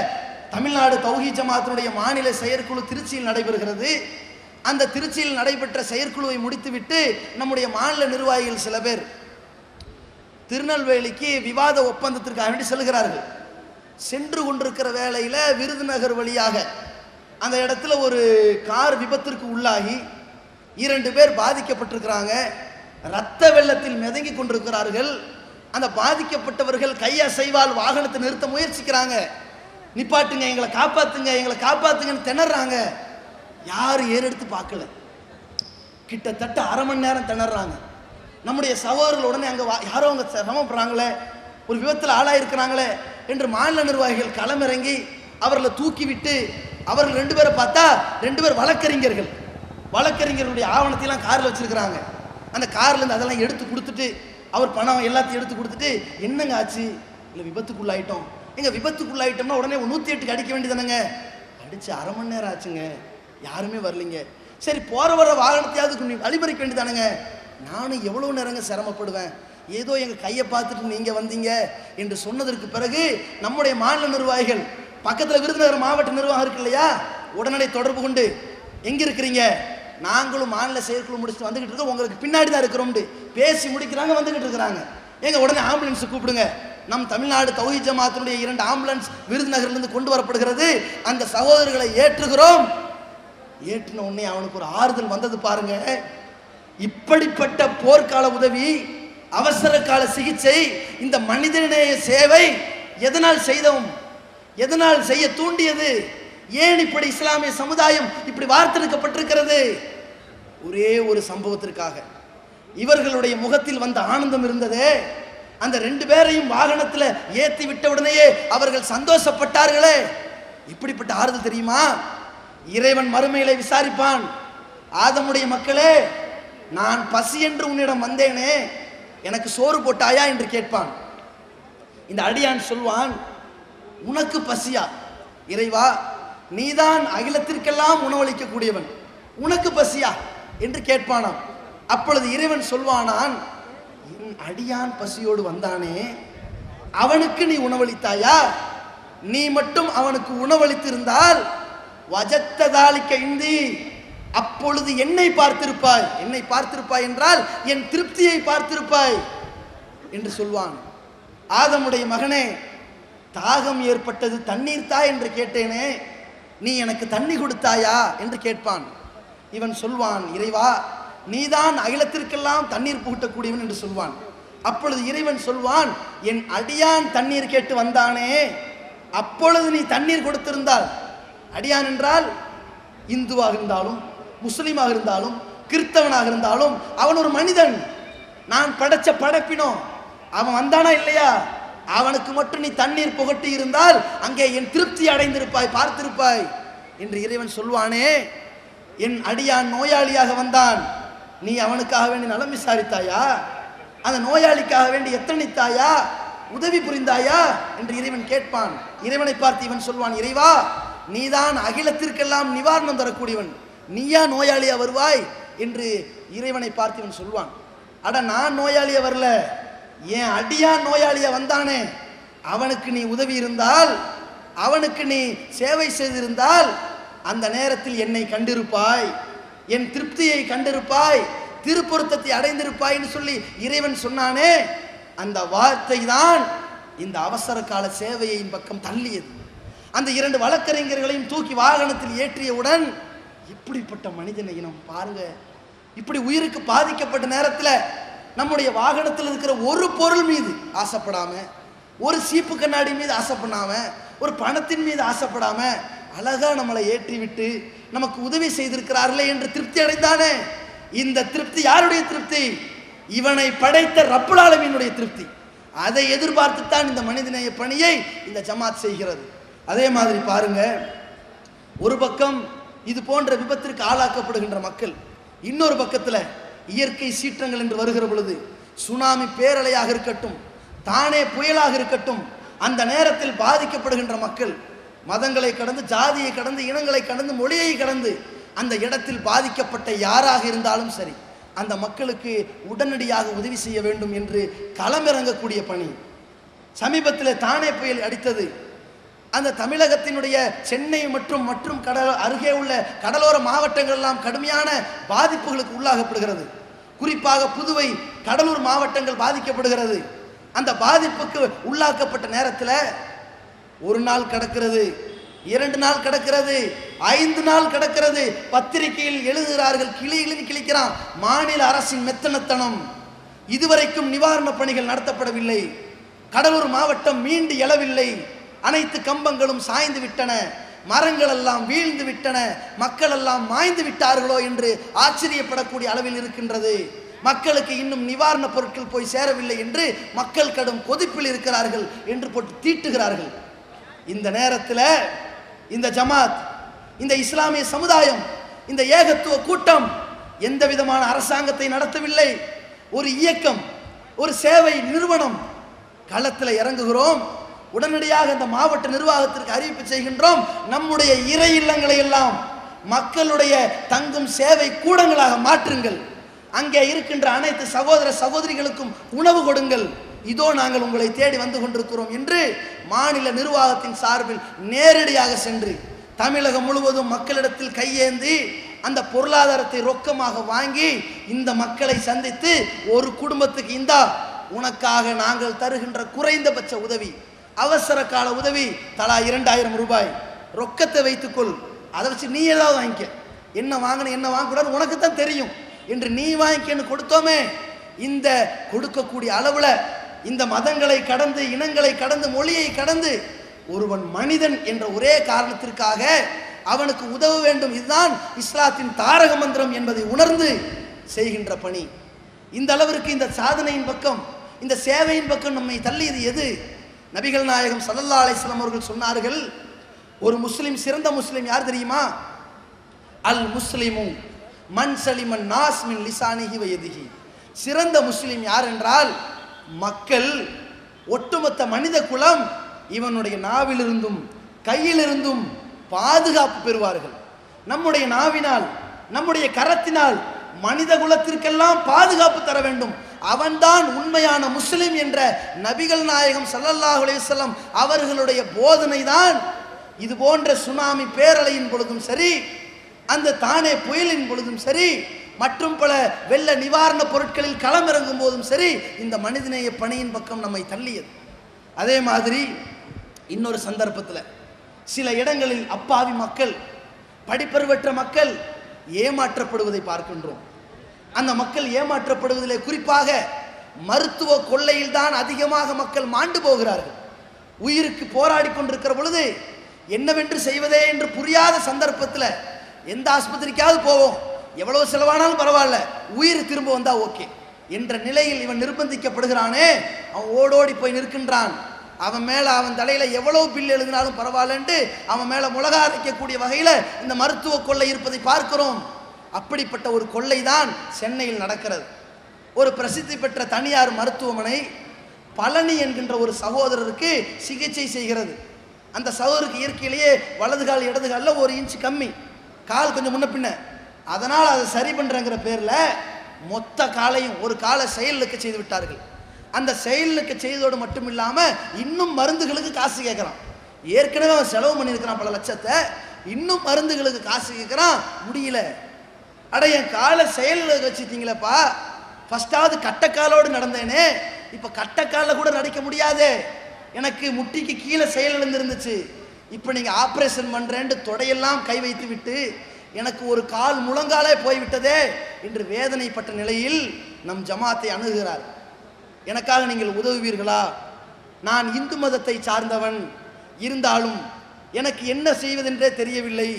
S2: தமிழ்நாடு தௌஹீத் ஜமாத்தினுடைய மாநில செயற்குழு திருச்சியில் நடைபெறுகிறது. அந்த திருச்சியில் நடைபெற்ற செயற்குழுவை முடித்துவிட்டு நம்முடைய மாநில நிர்வாகிகள் சில பேர் திருநெல்வேலிக்கு விவாத ஒப்பந்தத்திற்காக வேண்டி செல்கிறார்கள். சென்று கொண்டிருக்கிற வேளையில் விருதுநகர் வழியாக அந்த இடத்துல ஒரு கார் விபத்திற்கு உள்ளாகி 2 பேர் பாதிக்கப்பட்டிருக்கிறாங்க. இரத்த வெள்ளத்தில் மிதங்கி கொண்டிருக்கிறார்கள். அந்த பாதிக்கப்பட்டவர்கள் கையசைவால் வாகனத்தை நிறுத்த முயற்சிக்கிறாங்க. நிப்பாட்டுங்க, எங்களை காப்பாத்துங்க, எங்களை காப்பாத்துங்கன்னு திணறாங்க. யாரும் ஏறெடுத்து பார்க்கல. கிட்டத்தட்ட அரை மணி நேரம் திணறாங்க. நம்முடைய சகோதரர்கள் உடனே அங்கே யாரோ அவங்க சிரமப்படுறாங்களே, ஒரு விபத்தில் ஆளாயிருக்கிறாங்களே என்று மாநில நிர்வாகிகள் களமிறங்கி அவர்களை தூக்கி விட்டு அவர்கள் 2 பேரை பார்த்தா 2 பேர் வழக்கறிஞர்களுடைய ஆவணத்தையெல்லாம் காரில் வச்சிருக்கிறாங்க. அந்த கார்லேருந்து அதெல்லாம் எடுத்து கொடுத்துட்டு அவர் பணம் எல்லாத்தையும் எடுத்து கொடுத்துட்டு, என்னங்க ஆச்சு? இல்லை விபத்துக்குள்ளாயிட்டோம். விபத்துக்குள்ளாயிட்டோம்னா உடனே 108க்கு அடிக்க வேண்டியதானங்க. அடிச்சு அரை மணி நேரம் ஆச்சுங்க, யாருமே வரலைங்க. சரி, போற வர வாகனத்தையாவது வழிமறிக்க வேண்டியதானுங்க. நானும் எவ்வளவு நேரங்க சிரமப்படுவேன், ஏதோ எங்க கையை பார்த்துட்டு நீங்க வந்தீங்க என்று சொன்னதற்கு பிறகு நம்முடைய மாநில நிர்வாகிகள் பக்கத்தில் விருதுநகர் மாவட்ட நிர்வாகம் இருக்கு இல்லையா, உடனடி தொடர்பு கொண்டு எங்க இருக்கிறீங்க, நாங்களும் மாநில செயற்குழு முடிச்சுட்டு வந்துகிட்டு இருக்கோம், உங்களுக்கு பின்னாடி தான் இருக்கிறோம் பேசி முடிக்கிறாங்க. வந்துகிட்டு இருக்கிறாங்க. எங்க உடனே ஆம்புலன்ஸ் கூப்பிடுங்க. நம் தமிழ்நாடு தௌஹீத் ஜமாத்தினுடைய 2 ஆம்புலன்ஸ் விருதுநகர்லேருந்து கொண்டு வரப்படுகிறது. அந்த சகோதரர்களை ஏற்றுகிறோம். ஏற்றின உடனே அவனுக்கு ஒரு ஆறுதல் வந்தது பாருங்க. இப்படிப்பட்ட போர்க்கால உதவி, அவசர கால சிகிச்சை, இந்த மனிதநேய சேவை எதனால் செய்தோம்? எதனால் செய்ய தூண்டியது? ஏன் இப்படி இஸ்லாமிய சமுதாயம் இப்படி வார்த்தெடுக்கப்பட்டிருக்கிறது? ஒரே ஒரு சம்பவத்திற்காக. இவர்களுடைய முகத்தில் வந்த ஆனந்தம் இருந்ததே, அந்த 2 பேரையும் வாகனத்தில் ஏற்றி விட்ட உடனேயே அவர்கள் சந்தோஷப்பட்டார்களே, இப்படிப்பட்ட ஆறுதல் தெரியுமா? இறைவன் மறுமையிலே விசாரிப்பான், ஆதமுடைய மக்களே, நான் பசி என்று உன்னிடம் வந்தேனே, எனக்கு சோறு போட்டாயா என்று கேட்பான். இந்த அடியான் சொல்வான், உனக்கு பசியா? இறைவா, நீதான் அகிலத்திற்கெல்லாம் உணவளிக்க கூடியவன், உனக்கு பசியா என்று கேட்பானாம். அப்பொழுது இறைவன் சொல்வானான், என் அடியான் பசியோடு வந்தானே, அவனுக்கு நீ உணவளித்தாயா? நீ மட்டும் அவனுக்கு உணவளித்திருந்தால் வஜத்ததாலிக்க இந்தி, அப்பொழுது என்னை பார்த்திருப்பாய். என்னை பார்த்திருப்பாய் என்றால் என் திருப்தியை பார்த்திருப்பாய் என்று சொல்வான். ஆதமுடைய மகனே, தாகம் ஏற்பட்டது, தண்ணீர் தா என்று கேட்டேனே, நீ எனக்கு தண்ணி கொடுத்தாயா என்று கேட்பான். இவன் சொல்வான், இறைவா, நீதான் அகிலத்திற்கெல்லாம் தண்ணீர் புகட்டக்கூடியவன் என்று சொல்வான். அப்பொழுது இறைவன் சொல்வான், என் அடியான் தண்ணீர் கேட்டு வந்தானே, அப்பொழுது நீ தண்ணீர் கொடுத்திருந்தால். அடியான் என்றால் இந்துவாக இருந்தாலும், முஸ்லீமாக இருந்தாலும், கிறிஸ்தவனாக இருந்தாலும் அவன் ஒரு மனிதன். நான் படைச்ச படைப்பினோ, அவன் வந்தானா இல்லையா, அவனுக்கு மட்டும் நீ தண்ணீர் புகட்டி இருந்தால் அங்கே என் திருப்தி அடைந்திருப்பாய், பார்த்திருப்பாய் என்று இறைவன் சொல்வானே. என் அடியான் நோயாளியாக வந்தான், நீ அவனுக்காக வேண்டி நலம் விசாரித்தாயா? அந்த நோயாளிக்காக வேண்டி எத்தனித்தாயா? உதவி புரிந்தாயா என்று இறைவன் கேட்பான். இறைவனை பார்த்து இவன் சொல்வான், இறைவா, நீதான் அகிலத்திற்கெல்லாம் நிவாரணம் தரக்கூடியவன், நீயா நோயாளியா வருவாய் என்று இறைவனை பார்த்து இவன் சொல்வான். அட, நான் நோயாளியா வரல, என் அடியான் நோயாளியா வந்தானே, அவனுக்கு நீ உதவி இருந்தால், அவனுக்கு நீ சேவை செய்திருந்தால் அந்த நேரத்தில் என்னை கண்டிருப்பாய், என் திருப்தியை கண்டிருப்பாய், திருப்பொருத்தத்தை அடைந்திருப்பாய்னு சொல்லி இறைவன் சொன்னானே. அந்த வார்த்தை தான் இந்த அவசர கால சேவையின் பக்கம் தள்ளியது. அந்த 2 வழக்கறிஞர்களையும் தூக்கி வாகனத்தில் ஏற்றியவுடன் இப்படிப்பட்ட மனிதனை இனம் பாருங்க. இப்படி உயிருக்கு பாதிக்கப்பட்ட நேரத்தில் நம்முடைய வாகனத்தில் இருக்கிற ஒரு பொருள் மீது ஆசைப்படாம, ஒரு சீப்பு கண்ணாடி மீது ஆசைப்படாம, ஒரு பணத்தின் மீது ஆசைப்படாம அழகா நம்மளை ஏற்றி விட்டு நமக்கு உதவி செய்திருக்கிறார்களே என்று திருப்தி அடைந்தானே. இந்த திருப்தி யாருடைய திருப்தி? இவனை படைத்த ரப்புல் ஆலமீனுடைய திருப்தி. அதை எதிர்பார்த்துத்தான் இந்த மனிதநேய பணியை இந்த ஜமாத் செய்கிறது. அதே மாதிரி பாருங்க, ஒரு பக்கம் இது போன்ற விபத்திற்கு ஆளாக்கப்படுகின்ற மக்கள், இன்னொரு பக்கத்தில் இயற்கை சீற்றங்கள் என்று வருகிற பொழுது, சுனாமி பேரலையாக இருக்கட்டும், தானே புயலாக இருக்கட்டும், அந்த நேரத்தில் பாதிக்கப்படுகின்ற மக்கள் மதங்களை கடந்து, ஜாதியை கடந்து, இனங்களை கடந்து, மொழியை கடந்து அந்த இடத்தில் பாதிக்கப்பட்ட யாராக இருந்தாலும் சரி, அந்த மக்களுக்கு உடனடியாக உதவி செய்ய வேண்டும் என்று களமிறங்கக்கூடிய பணி. சமீபத்தில் தானே புயல் அடித்தது. அந்த தமிழகத்தினுடைய சென்னை மற்றும் அருகே உள்ள கடலோர மாவட்டங்கள் எல்லாம் கடுமையான பாதிப்புகளுக்கு உள்ளாகப்படுகிறது. குறிப்பாக புதுவை, கடலூர் மாவட்டங்கள் பாதிக்கப்படுகிறது. அந்த பாதிப்புக்கு உள்ளாக்கப்பட்ட நேரத்தில் ஒரு நாள் கடக்கிறது, 2 நாள் கடக்கிறது, 5 நாள் கடக்கிறது. பத்திரிகையில் எழுதுகிறார்கள், கிளிகளின் கிளிக்கிறான், மாநில அரசின் மெத்தனத்தனம், இதுவரைக்கும் நிவாரண பணிகள் நடத்தப்படவில்லை, கடலூர் மாவட்டம் மீண்டு எழவில்லை, அனைத்து கம்பங்களும் சாய்ந்து விட்டன, மரங்கள் எல்லாம் வீழ்ந்து விட்டன, மக்கள் எல்லாம் மாய்ந்து விட்டார்களோ என்று ஆச்சரியப்படக்கூடிய அளவில் இருக்கின்றது. மக்களுக்கு இன்னும் நிவாரண பொருட்கள் போய் சேரவில்லை என்று மக்கள் கடும் கொதிப்பில் இருக்கிறார்கள் என்று போட்டு தீட்டுகிறார்கள். இந்த நேரத்தில் இந்த ஜமாத், இந்த இஸ்லாமிய சமுதாயம், இந்த ஏகத்துவ கூட்டம் எந்த விதமான அரசாங்கத்தை நடத்தவில்லை. ஒரு இயக்கம், ஒரு சேவை நிறுவனம். களத்தில் இறங்குகிறோம், உடனடியாக இந்த மாவட்ட நிர்வாகத்திற்கு அறிவிப்பு செய்கின்றோம், நம்முடைய இறை இல்லங்களை எல்லாம் மக்களுடைய தங்கும் சேவை கூடங்களாக மாற்றுங்கள், அங்கே இருக்கின்ற அனைத்து சகோதர சகோதரிகளுக்கும் உணவு கொடுங்கள், இதோ நாங்கள் உங்களை தேடி வந்து கொண்டிருக்கிறோம் என்று மாநில நிர்வாகத்தின் சார்பில் நேரடியாக சென்று தமிழகம் முழுவதும் மக்களிடத்தில் கையேந்தி அந்த பொருளாதாரத்தை ரொக்கமாக வாங்கி இந்த மக்களை சந்தித்து, ஒரு குடும்பத்துக்கு இந்தா உனக்காக நாங்கள் தருகின்ற குறைந்தபட்ச உதவி, அவசர கால உதவி, தலா 2000 ரூபாய் ரொக்கத்தை வைத்துக்கொள், அதை வச்சு நீ ஏதாவது வாங்கிக்க, என்ன வாங்கணும் என்ன வாங்கக்கூடாது உனக்கு தான் தெரியும் என்று நீ வாங்கிக்கன்னு கொடுத்தோமே. இந்த கொடுக்கக்கூடிய அளவில் இந்த மதங்களை கடந்து, இனங்களை கடந்து, மொழியை கடந்து ஒருவன் மனிதன் என்ற ஒரே காரணத்திற்காக அவனுக்கு உதவ வேண்டும், இதுதான் இஸ்லாத்தின் தாரக மந்திரம் என்பதை உணர்ந்து செய்கின்ற பணி. இந்த அளவிற்கு இந்த சாதனையின் பக்கம், இந்த சேவையின் பக்கம் நம்மை தள்ளியது எது? நபிகள் நாயகம் ஸல்லல்லாஹு அலைஹி வஸல்லம் அவர்கள் சொன்னார்கள், ஒரு முஸ்லிம், சிறந்த முஸ்லிம் யார் தெரியுமா? அல் முஸ்லிமு மன் சலிமன் நாஸ் மின் லிசானிஹி வ யதிஹி. சிறந்த முஸ்லிம் யார் என்றால், மக்கள், ஒட்டுமொத்த மனித குலம் இவனுடைய நாவிலிருந்தும் கையிலிருந்தும் பாதுகாப்பு பெறுவார்கள். நம்முடைய நாவினால், நம்முடைய கரத்தினால் மனித குலத்திற்கெல்லாம் பாதுகாப்பு தர வேண்டும். அவன்தான் உண்மையான முஸ்லிம் என்ற நபிகள் நாயகம் ஸல்லல்லாஹு அலைஹி வஸல்லம் அவர்களுடைய போதனை தான் இது போன்ற சுனாமி பேரலையின் பொழுதும் சரி, அந்த தானே புயலின் பொழுதும் சரி, மற்றும் பல வெள்ள நிவாரண பொருட்களில் களமிறங்கும் போதும் சரி, இந்த மனிதநேய பணியின் பக்கம் நம்மை தள்ளியது. அதே மாதிரி இன்னொரு சந்தர்ப்பத்தில் சில இடங்களில் அப்பாவி மக்கள், படிப்பறிவற்ற மக்கள் ஏமாற்றப்படுவதை பார்க்கின்றோம். அந்த மக்கள் ஏமாற்றப்படுவதிலே குறிப்பாக மருத்துவ கொள்ளையில் தான் அதிகமாக மக்கள் மாண்டு போகிறார்கள். உயிருக்கு போராடி கொண்டிருக்கிற பொழுது என்னவென்று செய்வதே என்று புரியாத சந்தர்ப்பத்தில் எந்த ஆஸ்பத்திரிக்காவது போவோம், எவ்வளவு செலவானாலும் பரவாயில்ல, உயிர் திரும்ப வந்தா ஓகே என்ற நிலையில் இவன் நிர்பந்திக்கப்படுகிறானே, அவன் ஓடோடி போய் நிற்கின்றான். அவன் மேல, அவன் தலையில எவ்வளவு பில் எழுதினாலும் பரவாயில்லன்ட்டு அவன் மேல முளகா அரைக்கக்கூடிய வகையில இந்த மருத்துவ கொள்ளை இருப்பதை பார்க்கிறோம். அப்படிப்பட்ட ஒரு கொள்ளை தான் சென்னையில் நடக்கிறது. ஒரு பிரசித்தி பெற்ற தனியார் மருத்துவமனை பழனி என்கின்ற ஒரு சகோதரருக்கு சிகிச்சை செய்கிறது. அந்த சகோதரருக்கு இயற்கையிலேயே வலது கால் இடது காலில் 1 இன்ச் கம்மி, கால் கொஞ்சம் முன்ன பின்ன. அதனால் அதை சரி பண்ணுறங்கிற பேரில் மொத்த காலையும், ஒரு காலை செயலுக்கு செய்து விட்டார்கள். அந்த செயலுக்கு செய்தோடு மட்டும் இல்லாமல் இன்னும் மருந்துகளுக்கு காசு கேட்குறான். ஏற்கனவே அவன் செலவு பண்ணியிருக்கிறான் பல லட்சத்தை, இன்னும் மருந்துகளுக்கு காசு கேட்குறான். முடியல. அட, என் காலை செயலுக்கு வச்சுட்டீங்களப்பா, ஃபஸ்ட்டாவது கட்டக்காலோடு நடந்தேனே, இப்போ கட்டக்காலில் கூட நடக்க முடியாது, எனக்கு முட்டிக்கு கீழே செயல் இருந்துச்சு, இப்போ நீங்கள் ஆப்ரேஷன் பண்ணுறேன்ட்டு தொடையெல்லாம் கை வைத்து விட்டு எனக்கு ஒரு கால் முழங்காலே போய்விட்டதே என்று வேதனைப்பட்ட நிலையில் நம் ஜமாத்தை அணுகுகிறார். எனக்காக நீங்கள் உதவுவீர்களா? நான் இந்து மதத்தை சார்ந்தவன், இருந்தாலும் எனக்கு என்ன செய்வதென்றே தெரியவில்லை.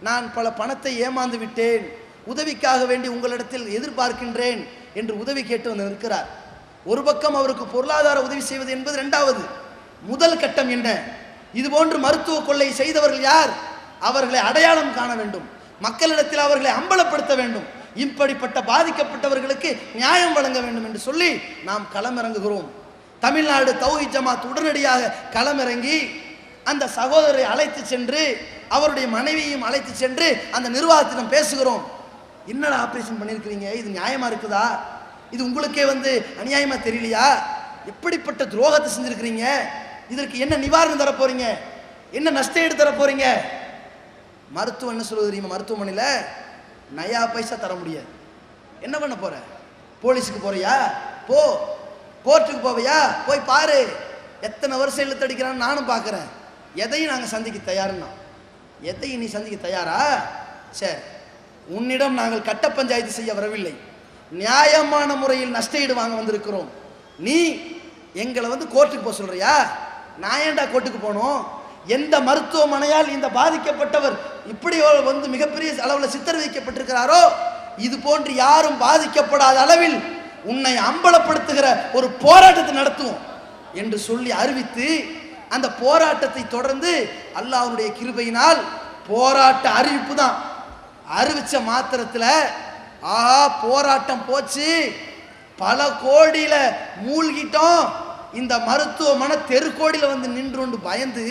S2: நான் பல பணத்தை ஏமாந்து விட்டேன், உதவிக்காக வேண்டி உங்களிடத்தில் எதிர்பார்க்கின்றேன் என்று உதவி கேட்டு வந்து நிற்கிறார். ஒரு பக்கம் அவருக்கு பொருளாதார உதவி செய்வது என்பது இரண்டாவது. முதல் கட்டம் என்ன? இதுபோன்று மருத்துவ கொள்ளை செய்தவர்கள் யார்? அவர்களை அடையாளம் காண வேண்டும், மக்களிடத்தில் அவர்களை அம்பலப்படுத்த வேண்டும், இப்படிப்பட்ட பாதிக்கப்பட்டவர்களுக்கு நியாயம் வழங்க வேண்டும் என்று சொல்லி நாம் களமிறங்குகிறோம். தமிழ்நாடு தௌஹீத் ஜமாத் உடனடியாக களமிறங்கி அந்த சகோதரரை அழைத்து சென்று, அவருடைய மனைவியையும் அழைத்து சென்று அந்த நிர்வாகத்திடம் பேசுகிறோம். என்னடா ஆபரேஷன் பண்ணியிருக்கிறீங்க, இது நியாயமா இருக்குதா? இது உங்களுக்கே அநியாயமா தெரியலையா? எப்படிப்பட்ட துரோகத்தை செஞ்சிருக்கிறீங்க? இதற்கு என்ன நிவாரணம் தர போறீங்க? என்ன நஷ்டம் எடுத்து தர போறீங்க? மருத்துவம் என்ன சொல்லுவது தெரியுமா? மருத்துவமனையில் நயா பைசா தர முடியாது. என்ன பண்ண போற? போலீஸுக்கு போறியா? போ. கோர்ட்டுக்கு போவையா? போய் பாரு. எத்தனை வருஷம் இழுத்தடிக்கிறான்னு நானும் பார்க்குறேன். எதையும் நாங்கள் சந்திக்க தயாருன்னா, எதையும் நீ சந்திக்க தயாரா? சரி, உன்னிடம் நாங்கள் கட்ட பஞ்சாயத்து செய்ய வரவில்லை, நியாயமான முறையில் நஷ்டஈடு வாங்க வந்திருக்கிறோம். நீ எங்களை கோர்ட்டுக்கு போக சொல்றியா? நான் ஏன்டா கோர்ட்டுக்கு போனோம்? எந்த மருத்துவமனையால் இந்த பாதிக்கப்பட்டவர் இப்படி மிகப்பெரிய அளவில் சித்தரவதைக்கப்பட்டிருக்கிறாரோ, இது போன்று யாரும் பாதிக்கப்படாத அளவில் உன்னை அம்பலப்படுத்துகிற ஒரு போராட்டத்தை நடத்துவோம் என்று சொல்லி அறிவித்து, அந்த போராட்டத்தை தொடர்ந்து அல்லாஹ்வுடைய கிருபையினால் போராட்ட அறிவிப்பு தான். அறிவிச்ச மாத்திரத்தில் போராட்டம் போச்சு, பல கோடியில மூழ்கிட்டோம். இந்த மருத்துவமனை தெருக்கோடியில் நின்று பயந்து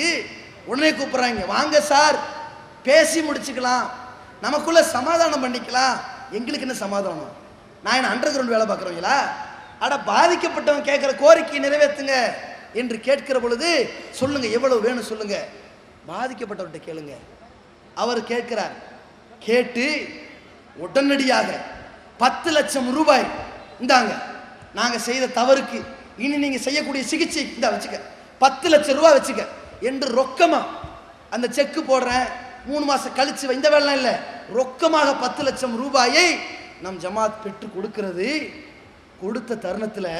S2: உடனே கூப்பிடுறாங்க, வாங்க சார் பேசி முடிச்சுக்கலாம், நமக்குள்ள சமாதானம் பண்ணிக்கலாம். எங்களுக்கு என்ன சமாதானம்? நான் என்ன அண்டர் கிரவுண்ட் வேலை பார்க்குறவங்களா? அட, பாதிக்கப்பட்டவன் கேட்குற கோரிக்கையை நிறைவேற்றுங்க என்று கேட்கிற பொழுது, சொல்லுங்க எவ்வளவு வேணும் சொல்லுங்க, பாதிக்கப்பட்டவர்கிட்ட கேளுங்க. அவர் கேட்கிறார். கேட்டு உடனடியாக 10 லட்சம் ரூபாய், இந்தாங்க நாங்கள் செய்த தவறுக்கு இனி நீங்கள் செய்யக்கூடிய சிகிச்சை இந்த வச்சுக்க, 10 லட்சம் ரூபாய் வச்சுக்க என்று ரொக்கமா அந்த செக்கு போடுறேன், 3 மாசம் கழிச்சு இந்த வேலை இல்லை, ரொக்கமாக 10 லட்சம் ரூபாயை நம் ஜமாத் பெற்று கொடுக்கிறது. கொடுத்த தருணத்தில்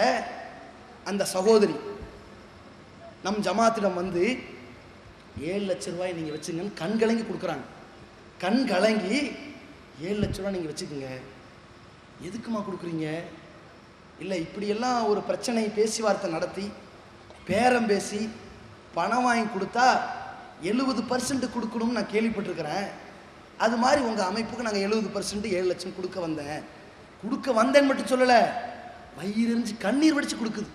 S2: அந்த சகோதரி நம் ஜமாத்திடம் 7 லட்சம் ரூபாய் நீங்கள் வச்சுங்கன்னு கண் கலங்கி கொடுக்குறாங்க. கண் கலங்கி 7 லட்சம் ரூபாய் நீங்கள் வச்சுக்கோங்க. எதுக்குமா கொடுக்குறீங்க? இல்லை, இப்படியெல்லாம் ஒரு பிரச்சனை பேச்சுவார்த்தை நடத்தி பேரம் பேசி பணம் வாங்கி கொடுத்தா 70% கொடுக்கணும்னு நான் கேள்விப்பட்டிருக்கிறேன். அது மாதிரி உங்கள் அமைப்புக்கு நாங்கள் 70% 7 லட்சம் கொடுக்க வந்தேன்னு மட்டும் சொல்லலை, வயிறெறிஞ்சு கண்ணீர் வடித்து கொடுக்குது.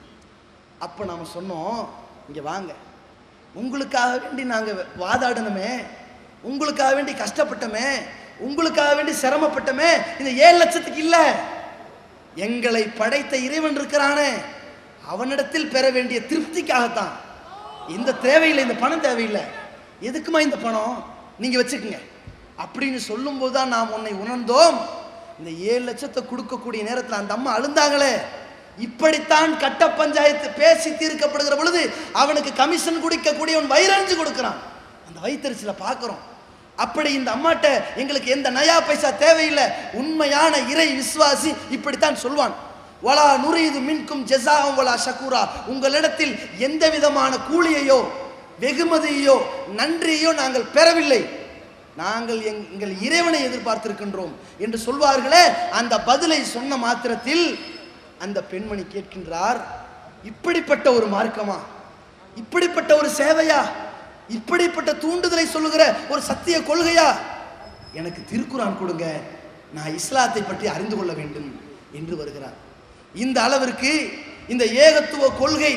S2: அப்போ நாம் சொன்னோம், இங்கே வாங்க, உங்களுக்காக வேண்டி நாங்கள் வாதாடணுமே, உங்களுக்காக வேண்டி கஷ்டப்பட்டோமே, உங்களுக்காக வேண்டி சிரமப்பட்டோமே, இந்த 7 லட்சத்துக்கு இல்லை, எங்களை படைத்த இறைவன் இருக்கிறானே அவனிடத்தில் பெற வேண்டிய திருப்திக்காகத்தான். இந்த தேவையில்லை, இந்த பணம் தேவையில்லை, எதுக்குமா இந்த பணம், நீங்க வச்சுக்கோங்க அப்படின்னு சொல்லும் போதுதான் நாம் உன்னை உணர்ந்தோம். இந்த 7 லட்சத்தை கொடுக்கக்கூடிய நேரத்தில் அந்த அம்மா அழுந்தாங்களே, இப்படித்தான் கட்ட பஞ்சாயத்து பேசி தீர்க்கப்படுகிற பொழுது அவனுக்கு கமிஷன் குடிக்கக்கூடியவன் வயிறறிஞ்சு கொடுக்கிறான். அந்த வயிற்றறிச்சில பார்க்கிறோம். அப்படி இந்த அம்மாட்ட எங்களுக்கு எந்த நயா பைசா தேவையில்லை, உண்மையான இறை விசுவாசி இப்படித்தான் சொல்வான். வலா நுரீது மின்கும் ஜஸாஅம் வலா ஷக்கூரா, உங்களிடத்தில் எந்த விதமான கூலியையோ வெகுமதியோ நன்றியோ நாங்கள் பெறவில்லை, நாங்கள் எங்கள் இறைவனை எதிர்பார்த்திருக்கின்றோம் என்று சொல்வார்களே. அந்த பதிலை சொன்ன மாத்திரத்தில் அந்த பெண்மணி கேட்கின்றார், இப்படிப்பட்ட ஒரு மார்க்கமா, இப்படிப்பட்ட ஒரு சேவையா, இப்படிப்பட்ட தூண்டுதலை சொல்லுகிற ஒரு சத்திய கொள்கையா, எனக்கு திருக்குரான் கொடுங்க, நான் இஸ்லாத்தை பற்றி அறிந்து கொள்ள வேண்டும் என்று வருகிறார். இந்த அளவிற்கு இந்த ஏகத்துவ கொள்கை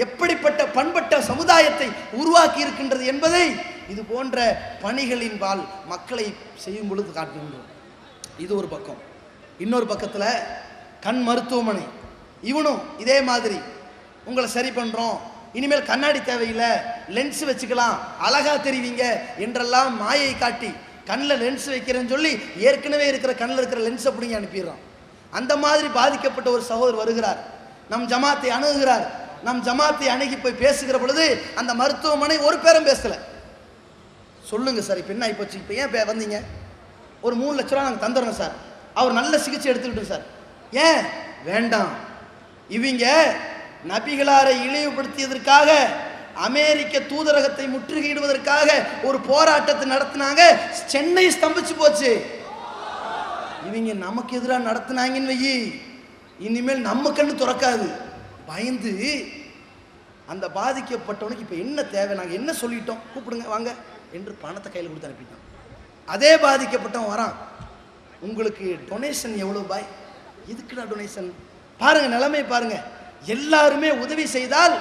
S2: எப்படிப்பட்ட பண்பட்ட சமுதாயத்தை உருவாக்கி இருக்கின்றது என்பதை இது போன்ற பணிகளின் பால் மக்களை செய்யும் பொழுது காட்டுகின்றோம். இது ஒரு பக்கம். இன்னொரு பக்கத்தில் கண் மருத்துவமனை, இவனும் இதே மாதிரி உங்களை சரி பண்ணுறோம், இனிமேல் கண்ணாடி தேவையில்லை, லென்ஸ் வச்சுக்கலாம், அழகா தெரிவிங்க என்றெல்லாம் மாயை காட்டி கண்ணில் லென்ஸ் வைக்கிறேன்னு சொல்லி ஏற்கனவே இருக்கிற கண்ணில் இருக்கிற லென்ஸை பிடிங்கி அனுப்பிடுறான். அந்த மாதிரி பாதிக்கப்பட்ட ஒரு சகோதரர் வருகிறார், நம் ஜமாத்தை அணுகுகிறார். நம் ஜமாத்தை அணுகி போய் பேசுகிற பொழுது அந்த மருத்துவமனை ஒரு பேரும் பேசலை. சொல்லுங்க சார், இப்போ என்ன ஆகி போச்சு, இப்போ ஏன் வந்தீங்க, ஒரு 3 லட்ச ரூபா நாங்கள் தந்துடுறோம் சார், அவர் நல்ல சிகிச்சை எடுத்துக்கிட்டோம் சார். ஏன் வேண்டாம்? இவங்க நபிகளாரை இழிவுபடுத்தியதற்காக, அமெரிக்க தூதரகத்தை முற்றுகையிடுவதற்காக ஒரு போராட்டத்தை நடத்தினாங்க. சென்னை ஸ்தம்பிச்சு போச்சு. இவங்க நமக்கு எதிராக நடத்தினாங்கன்னு வையி, இனிமேல் நம்ம கண்ணு துறக்காது. பயந்து அந்த பாதிக்கப்பட்டவனுக்கு இப்போ என்ன தேவை, நாங்கள் என்ன சொல்லிட்டோம், கூப்பிடுங்க வாங்க என்று பணத்தை கையில் கொடுத்து அனுப்பிட்டோம். அதே பாதிக்கப்பட்டவன் வரான், உங்களுக்கு டொனேஷன் எவ்வளோ பாய்? எதுக்குடா டொனேஷன்? பாருங்க நிலைமை பாருங்க. எல்லாருமே உதவி செய்தால்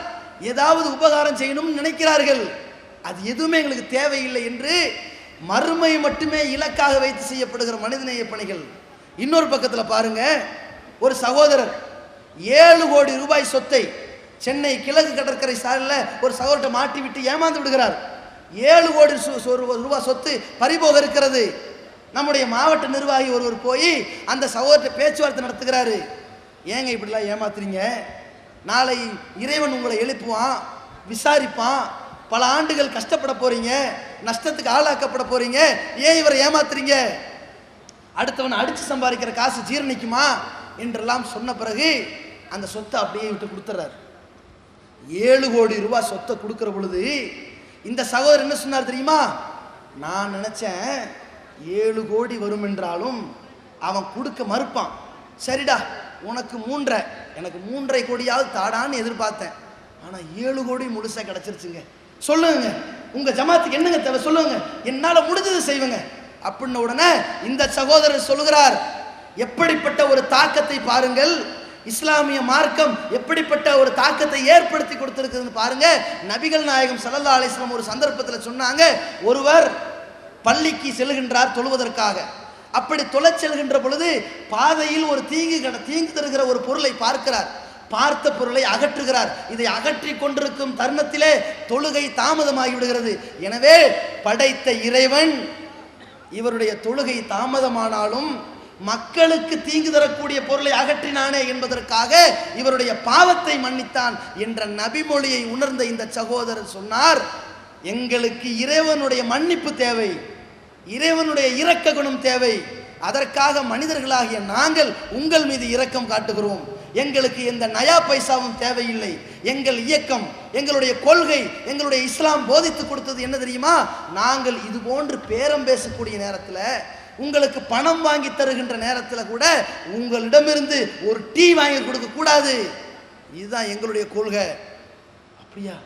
S2: ஏதாவது உபகாரம் செய்யணும்னு நினைக்கிறார்கள். அது எதுவுமே எங்களுக்கு தேவையில்லை என்று மறுமை மட்டுமே இலக்காக வைத்து செய்யப்படுகிற மனிதநேய பணிகள். இன்னொரு பக்கத்தில் பாருங்க, ஒரு சகோதரர் 7 கோடி ரூபாய் சொத்தை சென்னை கிழக்கு கடற்கரை சாலையில் ஒரு சகோதரத்தை மாட்டி விட்டு ஏமாந்து விடுகிறார். 7 கோடி ரூபாய் சொத்து பறிபோக இருக்கிறது. நம்முடைய மாவட்ட நிர்வாகி ஒருவர் போய் அந்த சகோதரத்தை பேச்சுவார்த்தை நடத்துகிறாரு. ஏங்க இப்படிலாம் ஏமாத்துறீங்க? நாளை இறைவன் உங்களை எழுப்புவான், விசாரிப்பான். பல ஆண்டுகள் கஷ்டப்பட போறீங்க, நஷ்டத்துக்கு ஆளாக்கப்பட போறீங்க, ஏன் இவரை ஏமாத்துறீங்க? அடுத்தவன் அடிச்சு சம்பாதிக்கிற காசு ஜீரணிக்குமா என்றெல்லாம் சொன்ன பிறகு அந்த சொத்தை அப்படியே விட்டு கொடுத்துறாரு. 7 கோடி ரூபாய் சொத்தை கொடுக்கிற பொழுது இந்த சகோதரர் என்ன சொன்னார் தெரியுமா? நான் நினைச்சேன் 7 கோடி வரும் என்றாலும் அவன் கொடுக்க மறுப்பான். சரிடா உனக்கு 3.5, எனக்கு 3.5 கோடியாவது தாடான்னு எதிர்பார்த்தேன். ஆனா 7 கோடி முழுசா கிடைச்சிருச்சுங்க. சொல்லுங்க உங்க ஜமாத்துக்கு என்னங்க தேவை சொல்லுங்க, என்னால முடிஞ்சது செய்வங்க அப்படின்ன உடனே இந்த சகோதரர் சொல்லுகிறார், எப்படிப்பட்ட ஒரு தாக்கத்தை பாருங்கள், இஸ்லாமிய மார்க்கம் எப்படிப்பட்ட ஒரு தாக்கத்தை ஏற்படுத்தி கொடுத்திருக்குதுன்னு பாருங்க. நபிகள் நாயகம் ஸல்லல்லாஹு அலைஹி வஸல்லம் ஒரு சந்தர்ப்பத்தில் சொன்னாங்க, ஒருவர் பள்ளிக்கு செல்கின்றார் தொழுவதற்காக. அப்படி தொழச் செல்கின்ற பொழுது பாதையில் ஒரு தீங்கு தருகிற ஒரு பொருளை பார்க்கிறார். பார்த்த பொருளை அகற்றுகிறார். இதை அகற்றி கொண்டிருக்கும் தருணத்திலே தொழுகை தாமதமாகி விடுகிறது. எனவே படைத்த இறைவன் இவருடைய தொழுகை தாமதமானாலும் மக்களுக்கு தீங்கு தரக்கூடிய பொருளை அகற்றினானே என்பதற்காக இவருடைய பாவத்தை மன்னித்தான் என்ற நபிமொழியை உணர்ந்த இந்த சகோதரர் சொன்னார், எங்களுக்கு இறைவனுடைய மன்னிப்பு தேவை, இறைவனுடைய இரக்க குணம் தேவை. அதற்காக மனிதர்களாகிய நாங்கள் உங்கள் மீது இரக்கம் காட்டுகிறோம். எங்களுக்கு எந்த நயா பைசாவும் தேவையில்லை. எங்கள் இயக்கம், எங்களுடைய கொள்கை, எங்களுடைய இஸ்லாம் போதித்து கொடுத்தது என்ன தெரியுமா? நாங்கள் இது போன்று பேரம் பேசக்கூடிய நேரத்தில், உங்களுக்கு பணம் வாங்கி தருகின்ற நேரத்தில் கூட உங்களிடமிருந்து ஒரு டீ வாங்கி கொடுக்க கூடாது. இதுதான் எங்களுடைய கொள்கை. அப்படியா,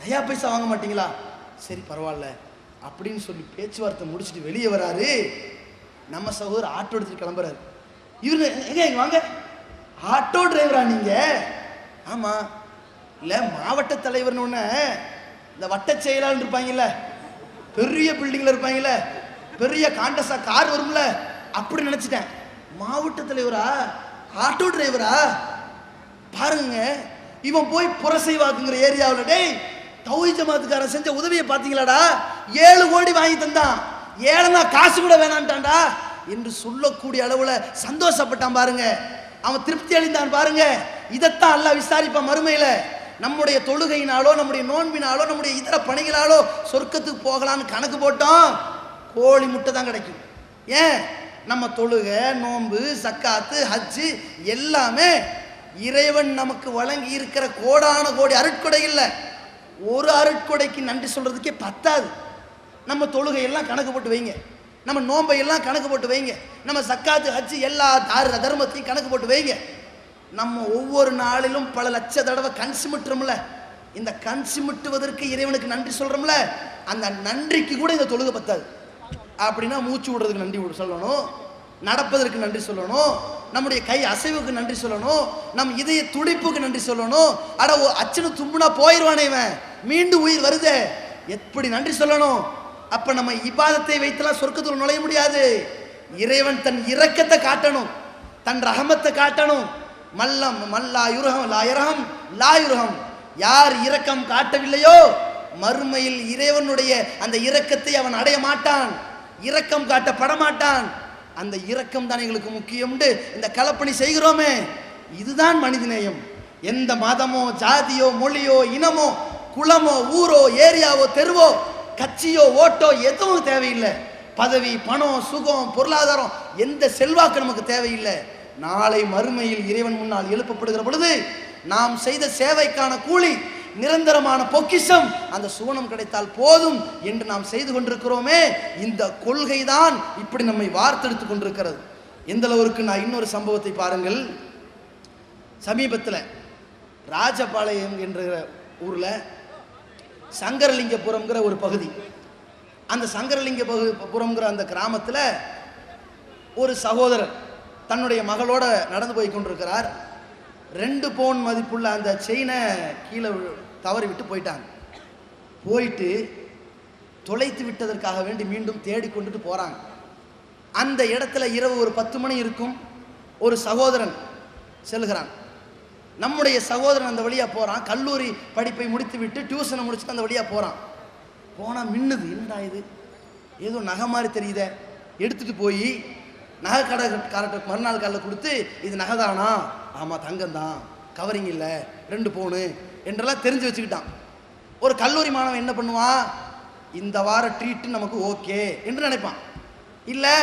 S2: நயா பைசா வாங்க மாட்டீங்களா? சரி பரவாயில்ல அப்படின்னு சொல்லி பேச்சுவார்த்தை முடிச்சுட்டு வெளியே வராரு. நம்ம சகோதரர் ஆட்டோ எடுத்துட்டு கிளம்புறாரு. இவரு எங்க வாங்க, ஆட்டோ டிரைவரா நீங்க? ஆமா. இல்ல மாவட்ட தலைவர்னு ஒண்ணு இந்த வட்ட செயலாளர் இருப்பாங்கல்ல, பெரிய பில்டிங்ல இருப்பாங்கல்ல, பெரிய காண்டஸா கார் வரும்ல, அப்படி நினைச்சிட்டேன். மாவட்ட தலைவரா, ஆட்டோ டிரைவரா? பாருங்க, இவன் போய் புறசைவாக்குங்கிற ஏரியாவில், டேய் தௌஹீத் ஜமாத்துக்காரன் செஞ்ச உதவியை பார்த்தீங்களாடா, 7 கோடி வாங்கி தந்தான், 7 காசு கூட வேணான்ட்டான்டா என்று சொல்லக்கூடிய அளவுல சந்தோஷப்பட்டான் பாருங்க. அவன் திருப்தி அடைந்தான் பாருங்க. இதைத்தான் அல்லாஹ் விசாரிப்பான் மறுமையில. நம்முடைய தொழுகையினாலோ, நம்முடைய நோன்பினாலோ, நம்முடைய இதர பணிகளாலோ சொர்க்கத்துக்கு போகலான்னு கணக்கு போட்டோம், கோழி முட்டை தான் கிடைக்கும். ஏன்? நம்ம தொழுகை, நோன்பு, சக்காத்து, ஹஜ்ஜு எல்லாமே இறைவன் நமக்கு வழங்கி இருக்கிற கோடான கோடி அருட்கொடை இல்லை. ஒரு அருட்கொடைக்கு நன்றி சொல்றதுக்கே பத்தாது. நம்ம தொழுகையெல்லாம் கணக்கு போட்டு வைங்க, நம்ம நோன்பையெல்லாம் கணக்கு போட்டு வைங்க, நம்ம சக்காத்து ஹஜ்ஜு எல்லா தர்மத்தையும் கணக்கு போட்டு வைங்க. நம்ம ஒவ்வொரு நாளிலும் பல லட்ச தடவை கண் சிமிட்டுறோம்ல, இந்த கண் சிமிட்டுவதற்கு இறைவனுக்கு நன்றி சொல்றோம்ல, அந்த நன்றிக்கு கூட இந்த தொழுகை பத்தாது. அப்படின்னா மூச்சு விடுறதுக்கு நன்றி சொல்லணும், நடப்பதற்கு நன்றி சொல்லணும், நம்முடைய கை அசைவுக்கு நன்றி சொல்லணும், நம் இதய துடிப்புக்கு நன்றி சொல்லணும். அட அச்சனு தும்புனா போயிடுவானே இவன், மீண்டும் உயிர் வருதே, எப்படி நன்றி சொல்லணும்? அப்ப நம்ம இபாதத்தை வைத்தெல்லாம் சொர்க்கத்தில் நுழைய முடியாது. இறைவன் தன் இரக்கத்தை காட்டணும், தன் ரஹமத்தை காட்டணும். மல்லம் மல்லா யுரகம் லாயரகம் லாயுரகம், யார் இரக்கம் காட்டவில்லையோ மறுமையில் இறைவனுடைய அந்த இரக்கத்தை அவன் அடைய மாட்டான், இரக்கம் காட்டப்பட மாட்டான். அந்த இரக்கம் தான் எங்களுக்கு முக்கியம். இந்த கலப்பணி செய்கிறோமே, இதுதான் மனிதநேயம். எந்த மதமோ, ஜாதியோ, மொழியோ, இனமோ, குலமோ, ஊரோ, ஏரியாவோ, தெருவோ, கட்சியோ, ஓட்டோ எதுவும் தேவையில்லை. பதவி, பணம், சுகம், பொருளாதாரம், எந்த செல்வாக்கு நமக்கு தேவையில்லை. நாளை மறுமையில் இறைவன் முன்னால் எழுப்பப்படுகிற பொழுது நாம் செய்த சேவைக்கான கூலி, நிரந்தரமான பொக்கிஷம், அந்த சுவனம் கிடைத்தால் போதும் என்று நாம் செய்து கொண்டிருக்கிறோமே. இந்த கொள்கை தான் இப்படி நம்மை வார்த்தெடுத்து கொண்டிருக்கிறது. எந்த அளவுக்கு நான் இன்னொரு சம்பவத்தை பாருங்கள். சமீபத்தில் ராஜபாளையம் என்ற ஊரில் சங்கரலிங்கபுரம்ங்கிற ஒரு பகுதி, அந்த சங்கரலிங்கபுரம்ங்கிற அந்த கிராமத்தில் ஒரு சகோதரர் தன்னுடைய மகளோட நடந்து போய் கொண்டிருக்கிறார். 2 பவுன் மதிப்புள்ள அந்த செயினை கீழே தவறி விட்டு போயிட்டாங்க. போயிட்டு தொலைத்து விட்டதற்காக வேண்டி மீண்டும் தேடி கொண்டுட்டு போகிறாங்க. அந்த இடத்துல இரவு ஒரு 10 மணி இருக்கும். ஒரு சகோதரன் செல்கிறான். நம்முடைய சகோதரன் அந்த வழியாக போகிறான். கல்லூரி படிப்பை முடித்து விட்டு டியூஷனை முடிச்சுட்டு அந்த வழியாக போகிறான். போனால் மின்னுது. என்னடா இது, ஏதோ நகை மாதிரி தெரியுதே. எடுத்துகிட்டு போய் நகை கடைக்காரர்கிட்ட மறுநாள் காலையில் கொடுத்து, இது நகைதானா? ஆமாம், தங்கம்தான், கவரிங் இல்லை, 2 பவுனு என்றெல்லாம் தெரிஞ்சு வச்சுக்கிட்டான். ஒரு கல்லூரி மாணவன் என்ன பண்ணுவான்? இந்த வார ட்ரீட்டு நமக்கு ஓகே என்று நினைப்பான். இல்லை,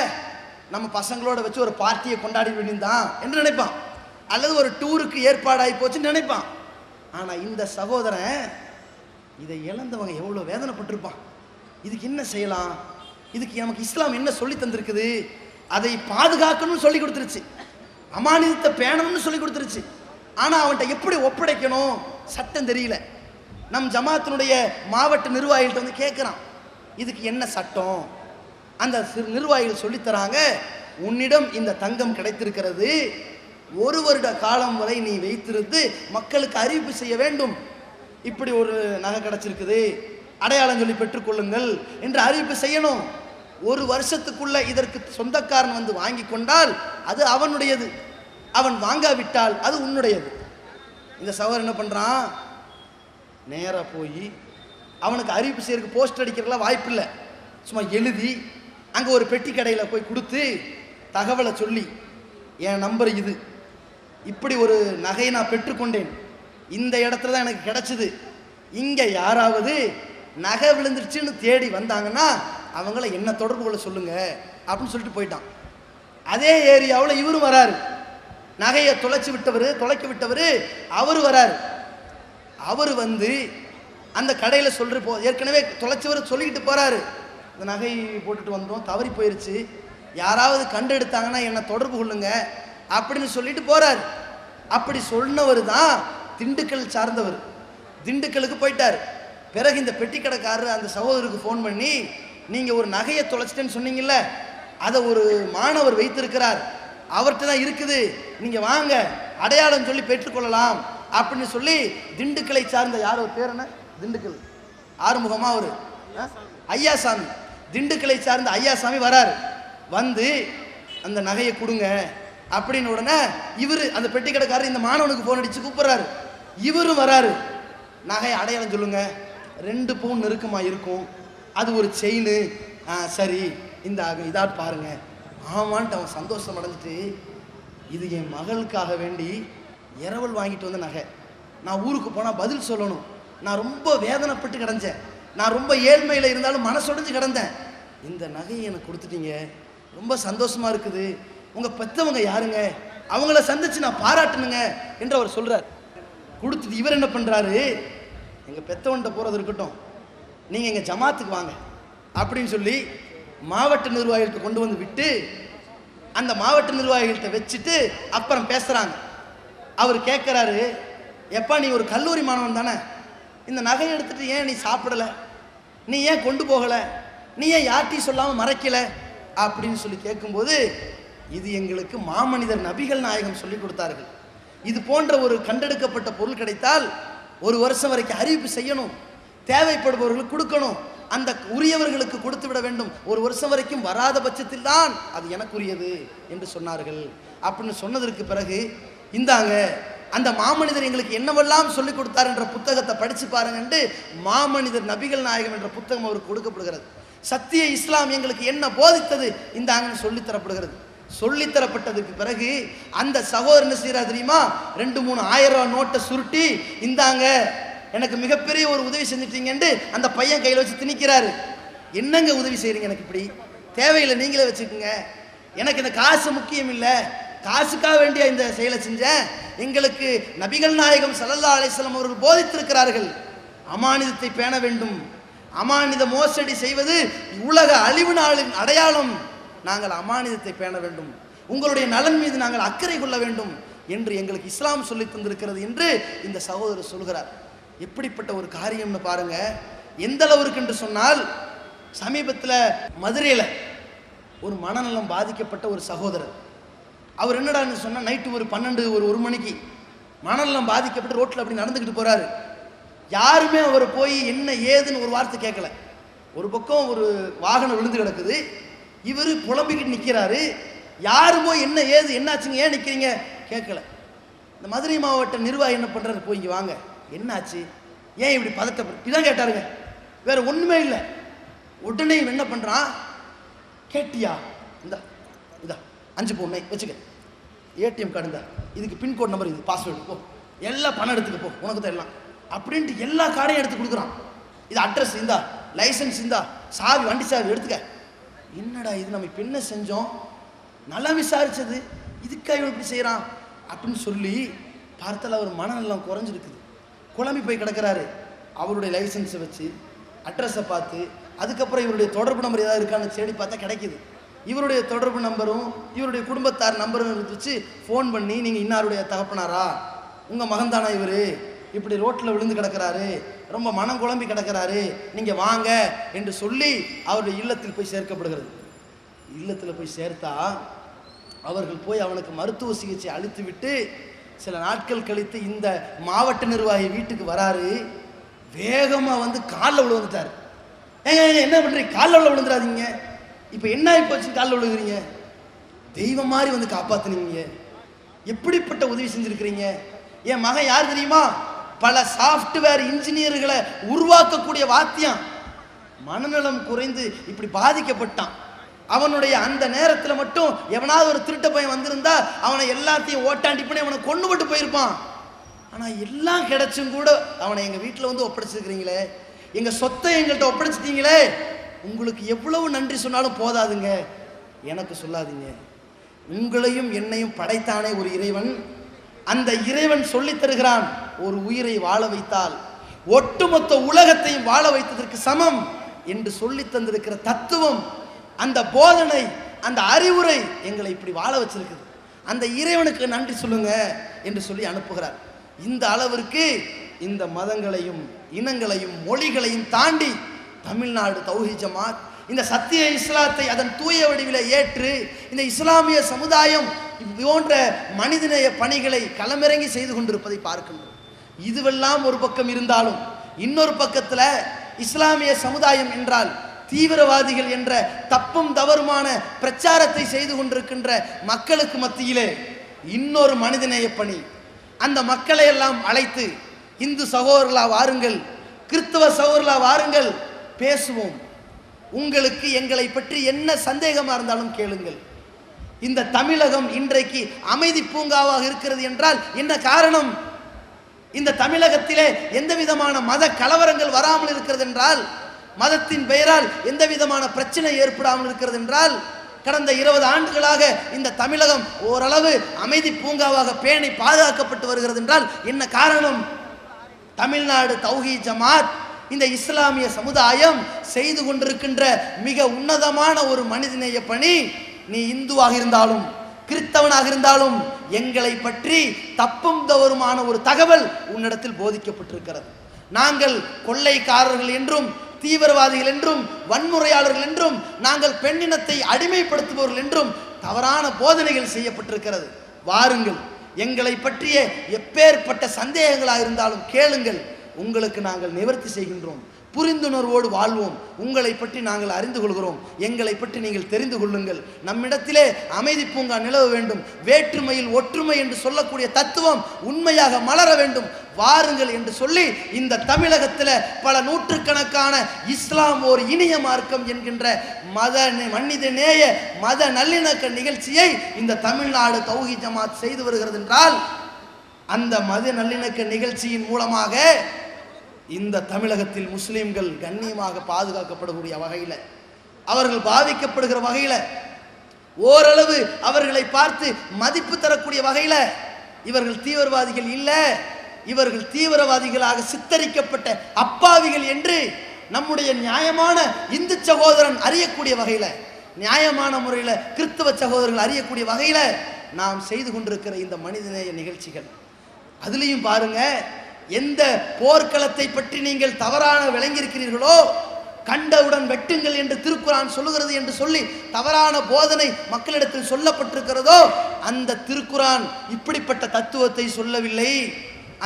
S2: நம்ம பசங்களோட வச்சு ஒரு பார்ட்டியை கொண்டாடி வேண்டியதான் என்று நினைப்பான். அல்லது ஒரு டூருக்கு ஏற்பாடாகி போச்சுன்னு நினைப்பான். ஆனால் இந்த சகோதரன் இதை இழந்தவங்க எவ்வளோ வேதனைப்பட்டிருப்பான். இதுக்கு என்ன செய்யலாம்? இதுக்கு நமக்கு இஸ்லாம் என்ன சொல்லி தந்திருக்குது? அதை பாதுகாக்கணும்னு சொல்லி கொடுத்துருச்சு, அமானிதத்தை பேணணும்னு சொல்லி கொடுத்துருச்சு. ஆனால் அவன்கிட்ட எப்படி ஒப்படைக்கணும் சட்டம் தெரியல. நம் ஜமாத்தினுடைய மாவட்ட நிர்வாகிகள்கிட்ட வந்து கேட்குறான், இதுக்கு என்ன சட்டம்? அந்த நிர்வாகிகள் சொல்லித்தராங்க, உன்னிடம் இந்த தங்கம் கிடைத்திருக்கிறது, 1 வருட காலம் வரை நீ வைத்திருந்து மக்களுக்கு அறிவிப்பு செய்ய வேண்டும். இப்படி ஒரு நகை கிடைச்சிருக்குது, அடையாளம் சொல்லி பெற்றுக்கொள்ளுங்கள் என்று அறிவிப்பு செய்யணும். 1 வருஷத்துக்குள்ள இதற்கு சொந்தக்காரன் வந்து வாங்கி கொண்டால் அது அவனுடையது, அவன் வாங்காவிட்டால் அது உன்னுடையது. இந்த சகோதரன் என்ன பண்ணுறான்? நேராக போய் அவனுக்கு அறிவிப்பு செய்யறதுக்கு போஸ்ட் அடிக்கிறதுலாம் வாய்ப்பு இல்லை, சும்மா எழுதி அங்கே ஒரு பெட்டி கடையில் போய் கொடுத்து தகவலை சொல்லி, என் நம்பர் இது, இப்படி ஒரு நகையை நான் பெற்றுக்கொண்டேன், இந்த இடத்துல தான் எனக்கு கிடைச்சிது, இங்கே யாராவது நகை விழுந்துருச்சுன்னு தேடி வந்தாங்கன்னா அவங்கள என்ன தொடர்பு கொள்ள சொல்லுங்க அப்படின்னு சொல்லிட்டு போயிட்டான். அதே ஏரியாவில் இவரும் வராரு, நகையை தொலைக்க விட்டவர் அவர் வராரு. அவர் வந்து அந்த கடையில் ஏற்கனவே தொலைச்சவர் சொல்லிக்கிட்டு போறாரு, இந்த நகை போட்டுட்டு வந்தோம், தவறி போயிருச்சு, யாராவது கண்டு எடுத்தாங்கன்னா என்ன தொடர்பு கொள்ளுங்க அப்படின்னு சொல்லிட்டு போறாரு. அப்படி சொன்னவர் தான் திண்டுக்கல் சார்ந்தவர். திண்டுக்கலுக்கு போயிட்டார். பிறகு இந்த பெட்டி கடைக்காரர் அந்த சகோதரருக்கு ஃபோன் பண்ணி, நீங்கள் ஒரு நகையை தொலைச்சிட்டேன்னு சொன்னீங்கல்ல, அதை ஒரு மாணவர் வைத்திருக்கிறார், அவர்கிட்ட தான் இருக்குது, நீங்கள் வாங்க அடையாளம் சொல்லி பெற்றுக்கொள்ளலாம் அப்படின்னு சொல்லி திண்டுக்கலை சார்ந்த யார் ஒரு பேர் என்ன, திண்டுக்கல் ஆறுமுகமா அவர் ஐயாசாமி, திண்டுக்கலை சார்ந்த ஐயாசாமி வராரு. வந்து அந்த நகையை கொடுங்க அப்படின்னு உடனே இவர் அந்த பெட்டி கடைக்காரர் இந்த மாணவனுக்கு ஃபோன் அடித்து கூப்பிட்றாரு. இவரும் வராரு, நகையை அடையாளம் சொல்லுங்க, 2 பவுன் நெருக்கமாக இருக்கும், அது ஒரு செயின், சரி இந்த இதா பாருங்க. ஆமான்ட்டு அவன் சந்தோஷம் அடைஞ்சிட்டு, இது என் மகளுக்காக வேண்டி இரவல் வாங்கிட்டு வந்த நகை, நான் ஊருக்கு போனால் பதில் சொல்லணும், நான் ரொம்ப வேதனைப்பட்டு கிடந்தேன், நான் ரொம்ப ஏழ்மையில் இருந்தாலும் மனசுடைஞ்சு கிடந்தேன், இந்த நகையை எனக்கு கொடுத்துட்டீங்க, ரொம்ப சந்தோஷமா இருக்குது, உங்கள் பெற்றவங்க யாருங்க, அவங்கள சந்திச்சு நான் பாராட்டணுங்க என்று அவர் சொல்கிறார். கொடுத்துட்டு இவர் என்ன பண்ணுறாரு, எங்கள் பெற்றவன்கிட்ட போகிறது இருக்கட்டும், நீங்கள் எங்கள் ஜமாத்துக்கு வாங்க அப்படின்னு சொல்லி மாவட்ட நிர்வாகிகள்கிட்ட கொண்டு வந்து விட்டு அந்த மாவட்ட நிர்வாகிகள்கிட்ட வச்சுட்டு அப்புறம் பேசுகிறாங்க. அவர் கேட்குறாரு, எப்பா நீ ஒரு கல்லூரி மாணவன் தானே, இந்த நகையை எடுத்துகிட்டு ஏன் நீ சாப்பிடலை, நீ ஏன் கொண்டு போகலை, நீ ஏன் யார்ட்டையும் சொல்லாமல் மறைக்கலை அப்படின்னு சொல்லி கேட்கும்போது, இது எங்களுக்கு மாமனிதர் நபிகள் நாயகம் சொல்லி கொடுத்தார்கள், இது போன்ற ஒரு கண்டெடுக்கப்பட்ட பொருள் கிடைத்தால் 1 வருஷம் வரைக்கும் அறிவிப்பு செய்யணும், தேவைப்படுபவர்களுக்கு கொடுக்கணும், அந்த உரியவர்களுக்கு கொடுத்து விட வேண்டும், 1 வருஷம் வரைக்கும் வராத பட்சத்தில் தான் அது எனக்குரியது என்று சொன்னார்கள். அப்படின்னு சொன்னதற்கு பிறகு, இந்தாங்க அந்த மாமனிதர் எங்களுக்கு என்னவெல்லாம் சொல்லிக் கொடுத்தார் என்ற புத்தகத்தை படித்து பாருங்கன்ட்டு மாமனிதர் நபிகள் நாயகம் என்ற புத்தகம் அவருக்கு கொடுக்கப்படுகிறது. சத்திய இஸ்லாம் எங்களுக்கு என்ன போதித்தது இந்தாங்கன்னு சொல்லித்தரப்படுகிறது. சொல்லித்தரப்பட்டதுக்கு பிறகு அந்த சகோதரன் செய்யறா தெரியுமா, 2-3 1000 ரூபாய் நோட்டை சுருட்டி, இந்தாங்க எனக்கு மிகப்பெரிய ஒரு உதவி செஞ்சுட்டீங்கன்னு அந்த பையன் கையில் வச்சு திணிக்கிறாரு. என்னங்க உதவி செய்றீங்க எனக்கு இப்படி, தேவையில்லை, நீங்களே வச்சுக்கோங்க, எனக்கு இந்த காசு முக்கியம் இல்லை, காசுக்காக வேண்டிய இந்த செயலை செஞ்சேன். எங்களுக்கு நபிகள் நாயகம் ஸல்லல்லாஹு அலைஹி வஸல்லம் அவர்கள் போதித்திருக்கிறார்கள், அமானிதத்தை பேண வேண்டும், அமானித மோசடி செய்வது உலக அழிவு நாளின் அடையாளம், நாங்கள் அமானிதத்தை பேண வேண்டும், உங்களுடைய நலன் மீது நாங்கள் அக்கறை கொள்ள வேண்டும் என்று எங்களுக்கு இஸ்லாம் சொல்லி தந்திருக்கிறது என்று இந்த சகோதரர் சொல்கிறார். எப்படிப்பட்ட ஒரு காரியம்னு பாருங்க. எந்த அளவுக்கு என்று சொன்னால், சமீபத்தில் மதுரையில் ஒரு மனநலம் பாதிக்கப்பட்ட ஒரு சகோதரர், அவர் என்னடான்னு சொன்னால், நைட்டு ஒரு 12 1 மணிக்கு மனநலம் பாதிக்கப்பட்டு ரோட்டில் அப்படி நடந்துக்கிட்டு போகிறாரு. யாருமே அவர் போய் என்ன ஏதுன்னு ஒரு வார்த்தை கேட்கல. ஒரு பக்கம் ஒரு வாகனம் விழுந்து கிடக்குது, இவர் புலம்பிக்கிட்டு நிற்கிறாரு. யாரும் போய் என்ன ஏது என்னாச்சுங்க, ஏன் நிற்கிறீங்க கேட்கல. இந்த மதுரை மாவட்ட நிர்வாகி என்ன பண்ணுறாரு, போய் இங்கே வாங்க, என்னாச்சு, ஏன் இப்படி பதட்டப்பட்டு இதான் கேட்டாருங்க, வேற ஒன்றுமே இல்லை. உடனே என்ன பண்ணுறான், கேட்டியா, இந்த இதா 5 பவுன் வச்சுக்க, ஏடிஎம் கார்டு இருந்தா, இதுக்கு பின்கோட் நம்பர், இது பாஸ்வேர்டு, போ எல்லாம் பணம் எடுத்துக்க, போ உனக்கு தான் எல்லாம் அப்படின்ட்டு எல்லா கார்டையும் எடுத்து கொடுக்குறான். இது அட்ரஸ் இந்தா, லைசன்ஸ் இந்தா, சாவி, வண்டி சாவி எடுத்துக்க. என்னடா இது, நம்ம இப்போ என்ன செஞ்சோம், நல்லா விசாரிச்சது, இதுக்காக இப்படி செய்கிறான் அப்படின்னு சொல்லி பார்த்தால் அவர் மனநலம் குறைஞ்சிருக்குது, குழம்பி போய் கிடக்கிறாரு. அவருடைய லைசன்ஸை வச்சு அட்ரஸை பார்த்து, அதுக்கப்புறம் இவருடைய தொடர்பு நம்பர் ஏதாவது இருக்கான்னு தேடி பார்த்தா கிடைக்கிது. இவருடைய தொடர்பு நம்பரும் இவருடைய குடும்பத்தார் நம்பரும் வச்சு ஃபோன் பண்ணி, நீங்கள் இன்னாருடைய தகப்பனாரா, உங்கள் மகன்தானா இவர், இப்படி ரோட்டில் விழுந்து கிடக்கிறாரு, ரொம்ப மனம் குழம்பி கிடக்கிறாரு, நீங்கள் வாங்க என்று சொல்லி அவருடைய இல்லத்தில் போய் சேர்க்கப்படுகிறது. இல்லத்தில் போய் சேர்த்தா அவர்கள் போய் அவனுக்கு மருத்துவ சிகிச்சை அளித்து விட்டு சில நாட்கள் கழித்து இந்த மாவட்ட நிர்வாகி வீட்டுக்கு வராரு. வேகமாக வந்து காலில் விழுந்துட்டார். என்ன பண்ணுறீங்க, காலில் விழுந்துடாதீங்க, இப்போ என்ன ஆகிப்போச்சு, காலில் விழுகிறீங்க, தெய்வம் மாதிரி வந்து காப்பாற்றுனீங்க, எப்படிப்பட்ட உதவி செஞ்சுருக்கிறீங்க. என் மகன் யார் தெரியுமா, பல சாஃப்ட்வேர் இன்ஜினியர்களை உருவாக்கக்கூடிய வாத்தியம், மனநலம் குறைந்து இப்படி பாதிக்கப்பட்டான். அவனுடைய அந்த நேரத்தில் மட்டும் எவனாவது ஒரு திருட்ட பையன் வந்திருந்தா அவனை எல்லாத்தையும் ஓட்டாண்டி பண்ணி அவனை கொண்டு போட்டு போயிருப்பான். ஆனால் எல்லாம் கிடைச்சும் கூட அவனை எங்கள் வீட்டில் வந்து ஒப்படைச்சிருக்கிறீங்களே, எங்கள் சொத்தை எங்கள்கிட்ட ஒப்படைச்சிட்டீங்களே, உங்களுக்கு எவ்வளவு நன்றி சொன்னாலும் போதாதுங்க, எனக்கு சொல்லாதீங்க. உங்களையும் என்னையும் படைத்தானே ஒரு இறைவன், அந்த இறைவன் சொல்லித் தருகிறான், ஒரு உயிரை வாழ வைத்தால் ஒட்டுமொத்த உலகத்தையும் வாழ வைத்ததற்கு சமம் என்று சொல்லி தந்திருக்கிற தத்துவம், அந்த போதனை, அந்த அறிவுரை எங்களை இப்படி வாழ வச்சிருக்குது, அந்த இறைவனுக்கு நன்றி சொல்லுங்க என்று சொல்லி அனுப்புகிறார். இந்த அளவிற்கு இந்த மதங்களையும் இனங்களையும் மொழிகளையும் தாண்டி தமிழ்நாடு தௌஹீத் ஜமாத் இந்த சத்திய இஸ்லாத்தை அதன் தூய வடிவில ஏற்று இந்த இஸ்லாமிய சமுதாயம் போன்ற மனிதநேய பணிகளை களமிறங்கி செய்து கொண்டிருப்பதை பார்க்கின்றோம். இதுவெல்லாம் ஒரு பக்கம் இருந்தாலும், இன்னொரு பக்கத்தில் இஸ்லாமிய சமுதாயம் என்றால் தீவிரவாதிகள் என்ற தப்பும் தவறுமான பிரச்சாரத்தை செய்து கொண்டிருக்கின்ற மக்களுக்கு மத்தியிலே இன்னொரு மனிதநேய பணி. அந்த மக்களை எல்லாம் அழைத்து, இந்து சகோதரர்களா வாருங்கள், கிறிஸ்தவ சகோதரர்களா வாருங்கள், பேசுவோம், உங்களுக்கு எங்களை பற்றி என்ன சந்தேகமாக இருந்தாலும் கேளுங்கள். இந்த தமிழகம் இன்றைக்கு அமைதி பூங்காவாக இருக்கிறது என்றால் என்ன காரணம்? இந்த தமிழகத்திலே எந்த விதமான மத கலவரங்கள் வராமல் இருக்கிறது என்றால், மதத்தின் பெயரால் எந்த விதமான பிரச்சனை ஏற்படாமல் இருக்கிறது என்றால், கடந்த 20 ஆண்டுகளாக இந்த தமிழகம் ஓரளவு அமைதி பூங்காவாக பேணி பாதுகாக்கப்பட்டு வருகிறது என்றால் என்ன காரணம்? தமிழ்நாடு தௌஹீத் ஜமாத் இந்த இஸ்லாமிய சமுதாயம் செய்து கொண்டிருக்கின்ற மிக உன்னதமான ஒரு மனிதநேய பணி. நீ இந்துவாக இருந்தாலும் கிறிஸ்தவனாக இருந்தாலும் எங்களை பற்றி தப்பும் தவறுமான ஒரு தகவல் உன்னிடத்தில் போதிக்கப்பட்டிருக்கிறது. நாங்கள் கொள்ளைக்காரர்கள் என்றும் தீவிரவாதிகள் என்றும் வன்முறையாளர்கள் என்றும் நாங்கள் பெண்ணினத்தை அடிமைப்படுத்துபவர்கள் என்றும் தவறான போதனைகள் செய்யப்பட்டிருக்கிறது. வாருங்கள், எங்களை பற்றிய எப்பேற்பட்ட சந்தேகங்களாக இருந்தாலும் கேளுங்கள், உங்களுக்கு நாங்கள் நிவர்த்தி செய்கின்றோம். புரிந்துணர்வோடு வாழ்வோம். உங்களை பற்றி நாங்கள் அறிந்து கொள்கிறோம், எங்களை பற்றி நீங்கள் தெரிந்து கொள்ளுங்கள். நம்மிடத்திலே அமைதி பூங்கா நிலவ வேண்டும், வேற்றுமையில் ஒற்றுமை என்று சொல்லக்கூடிய தத்துவம் உண்மையாக மலர வேண்டும். வாருங்கள் என்று சொல்லி இந்த தமிழகத்தில் பல நூற்றுக்கணக்கான இஸ்லாம் ஒரு இனிய மார்க்கம் என்கின்ற மனித நேய மத நல்லிணக்க நிகழ்ச்சியை இந்த தமிழ்நாடு தௌஹீத் ஜமாத் செய்து வருகிறது என்றால், அந்த மத நல்லிணக்க நிகழ்ச்சியின் மூலமாக இந்த தமிழகத்தில் முஸ்லிம்கள் கண்ணியமாக பாதுகாக்கப்படக்கூடிய வகையில் அவர்கள் பாவிக்கப்படுகிற வகையில, ஓரளவு அவர்களை பார்த்து மதிப்பு தரக்கூடிய வகையில இவர்கள் தீவிரவாதிகள் இல்ல, இவர்கள் தீவிரவாதிகளாக சித்தரிக்கப்பட்ட அப்பாவிகள் என்று நம்முடைய நியாயமான இந்து சகோதரன் அறியக்கூடிய வகையில, நியாயமான முறையில் கிறிஸ்தவ சகோதரர்கள் அறியக்கூடிய வகையில நாம் செய்து கொண்டிருக்கிற இந்த மனிதநேய நிகழ்ச்சிகள். அதுலேயும் பாருங்க, எந்த போர்க்களத்தை பற்றி நீங்கள் தவறான விளங்கியிருக்கிறீர்களோ, கண்டவுடன் வெட்டுங்கள் என்று திருக்குரான் சொல்லுகிறது என்று சொல்லி தவறான போதனை மக்களிடத்தில் சொல்லப்பட்டிருக்கிறதோ, அந்த திருக்குரான் இப்படிப்பட்ட தத்துவத்தை சொல்லவில்லை.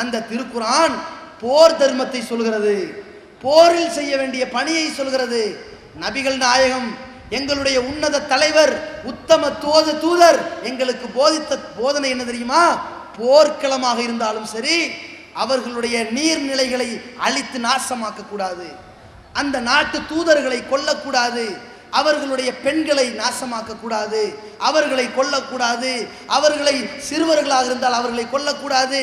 S2: அந்த திருக்குரான் போர் தர்மத்தை சொல்கிறது, போரில் செய்ய வேண்டிய பணியை சொல்கிறது. நபிகள் நாயகம் எங்களுடைய உன்னத தலைவர், உத்தம தூதர் எங்களுக்கு போதித்த போதனை என்ன தெரியுமா? போர்க்களமாக இருந்தாலும் சரி, அவர்களுடைய நீர்நிலைகளை அழித்து நாசமாக்க கூடாது, அந்த நாட்டு தூதர்களை கொல்லக்கூடாது, அவர்களுடைய பெண்களை நாசமாக்க கூடாது, அவர்களை கொல்லக்கூடாது, அவர்களை சிறுவர்களாக இருந்தால் அவர்களை கொல்லக்கூடாது.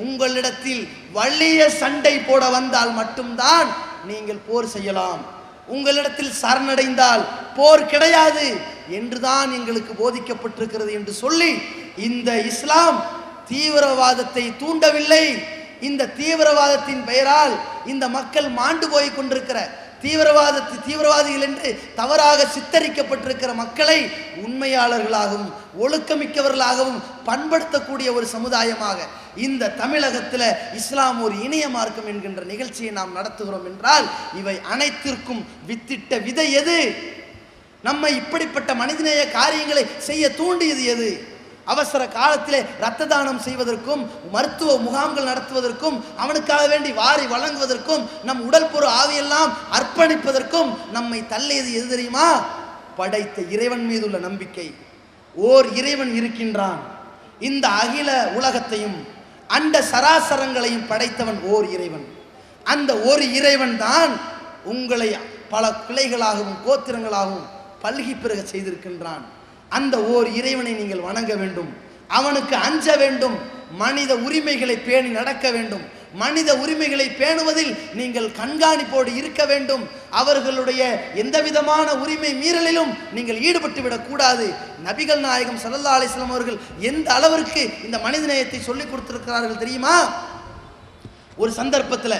S2: உங்களிடத்தில் வலிய சண்டை போட வந்தால் மட்டும்தான் நீங்கள் போர் செய்யலாம், உங்களிடத்தில் சரணடைந்தால் போர் கிடையாது என்றுதான் எங்களுக்கு போதிக்கப்பட்டிருக்கிறது என்று சொல்லி இந்த இஸ்லாம் தீவிரவாதத்தை தூண்டவில்லை. இந்த தீவிரவாதத்தின் பெயரால் இந்த மக்கள் மாண்டு போய் கொண்டிருக்கிற தீவிரவாதிகள் என்று தவறாக சித்தரிக்கப்பட்டிருக்கிற மக்களை உண்மையாளர்களாகவும் ஒழுக்கமிக்கவர்களாகவும் பண்படுத்தக்கூடிய ஒரு சமுதாயமாக இந்த தமிழகத்தில் இஸ்லாம் ஒரு இணைய மார்க்கம் என்கின்ற நிகழ்ச்சியை நாம் நடத்துகிறோம் என்றால், இவை அனைத்திற்கும் வித்திட்ட விதை எது? நம்மை இப்படிப்பட்ட மனிதநேய காரியங்களை செய்ய தூண்டியது எது? அவசர காலத்திலே இரத்த தானம் செய்வதற்கும், மருத்துவ முகாம்கள் நடத்துவதற்கும், அவனுக்காக வேண்டி வாரி வழங்குவதற்கும், நம் உடல் பொருள் ஆவியெல்லாம் அர்ப்பணிப்பதற்கும் நம்மை தள்ளியது எது தெரியுமா? படைத்த இறைவன் மீது உள்ள நம்பிக்கை. ஓர் இறைவன் இருக்கின்றான், இந்த அகில உலகத்தையும் அண்ட சராசரங்களையும் படைத்தவன் ஓர் இறைவன். அந்த ஒரு இறைவன் தான் உங்களை பல கிளைகளாகவும் கோத்திரங்களாகவும் பல்கி பெருக செய்திருக்கின்றான். அந்த ஓர் இறைவனை நீங்கள் வணங்க வேண்டும், அவனுக்கு அஞ்ச வேண்டும், மனித உரிமைகளை பேணி நடக்க வேண்டும், மனித உரிமைகளை பேணுவதில் நீங்கள் கண்காணிப்போடு இருக்க வேண்டும், அவர்களுடைய எந்த விதமான உரிமை மீறலிலும் நீங்கள் ஈடுபட்டு விடக்கூடாது. நபிகள் நாயகம் ஸல்லல்லாஹு அலைஹி வஸல்லம் அவர்கள் எந்த அளவிற்கு இந்த மனிதநேயத்தை சொல்லிக் கொடுத்திருக்கிறார்கள் தெரியுமா? ஒரு சந்தர்ப்பத்தில்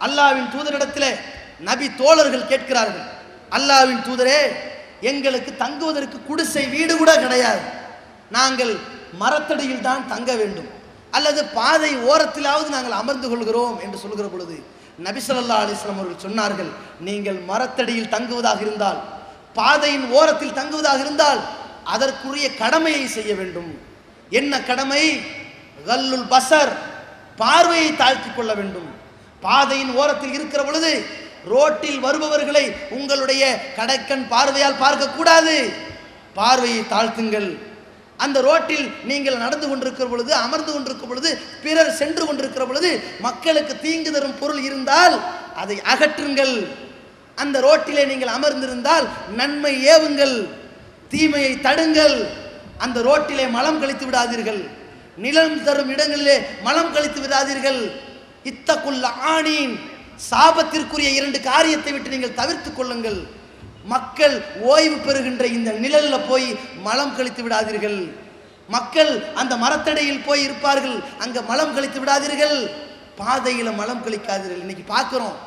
S2: அல்லாஹ்வின் தூதரிடத்தில் நபி தோழர்கள் கேட்கிறார்கள், அல்லாஹ்வின் தூதரே, எங்களுக்கு தங்குவதற்கு குடிசை வீடு கூட கிடையாது, நாங்கள் மரத்தடியில் தான் தங்க வேண்டும், அல்லது பாதை ஓரத்திலாவது நாங்கள் அமர்ந்து கொள்கிறோம் என்று சொல்கிற பொழுது நபி ஸல்லல்லாஹு அலைஹி வஸல்லம் அவர்கள் சொன்னார்கள், நீங்கள் மரத்தடியில் தங்குவதாக இருந்தால், பாதையின் ஓரத்தில் தங்குவதாக இருந்தால் அதற்குரிய கடமையை செய்ய வேண்டும். என்ன கடமை? கல்லுல் பசர், பார்வையை தாழ்த்திக் கொள்ள வேண்டும். பாதையின் ஓரத்தில் இருக்கிற பொழுது ரோட்டில் வருபவர்களை உங்களுடைய கடைக்கண் பார்வையால் பார்க்க கூடாது, பார்வையை தாழ்த்துங்கள். அந்த ரோட்டில் நீங்கள் நடந்து கொண்டிருக்கிற பொழுது, அமர்ந்து கொண்டிருக்கிற பொழுது, பிறர் சென்று கொண்டிருக்கிற பொழுது மக்களுக்கு தீங்கு தரும் பொருள் இருந்தால் அதை அகற்றுங்கள். அந்த ரோட்டிலே நீங்கள் அமர்ந்திருந்தால் நன்மை ஏவுங்கள், தீமையை தடுங்கள். அந்த ரோட்டிலே மலம் கழித்து விடாதீர்கள், நிலம் தரும் இடங்களிலே மலம் கழித்து விடாதீர்கள். இத்தகுல் ஆனீன், சாபத்திற்குரிய 2 காரியத்தை விட்டு நீங்கள் தவிர்த்து கொள்ளுங்கள். மக்கள் ஓய்வு பெறுகின்ற இந்த நிழல்ல போய் மலம் கழித்து விடாதீர்கள். மக்கள் அந்த மரத்தடையில் போய் இருப்பார்கள், அங்க மலம் கழித்து விடாதீர்கள். பாதையில மலம் கழிக்காதீர்கள். இன்னைக்கு பார்க்கிறோம்,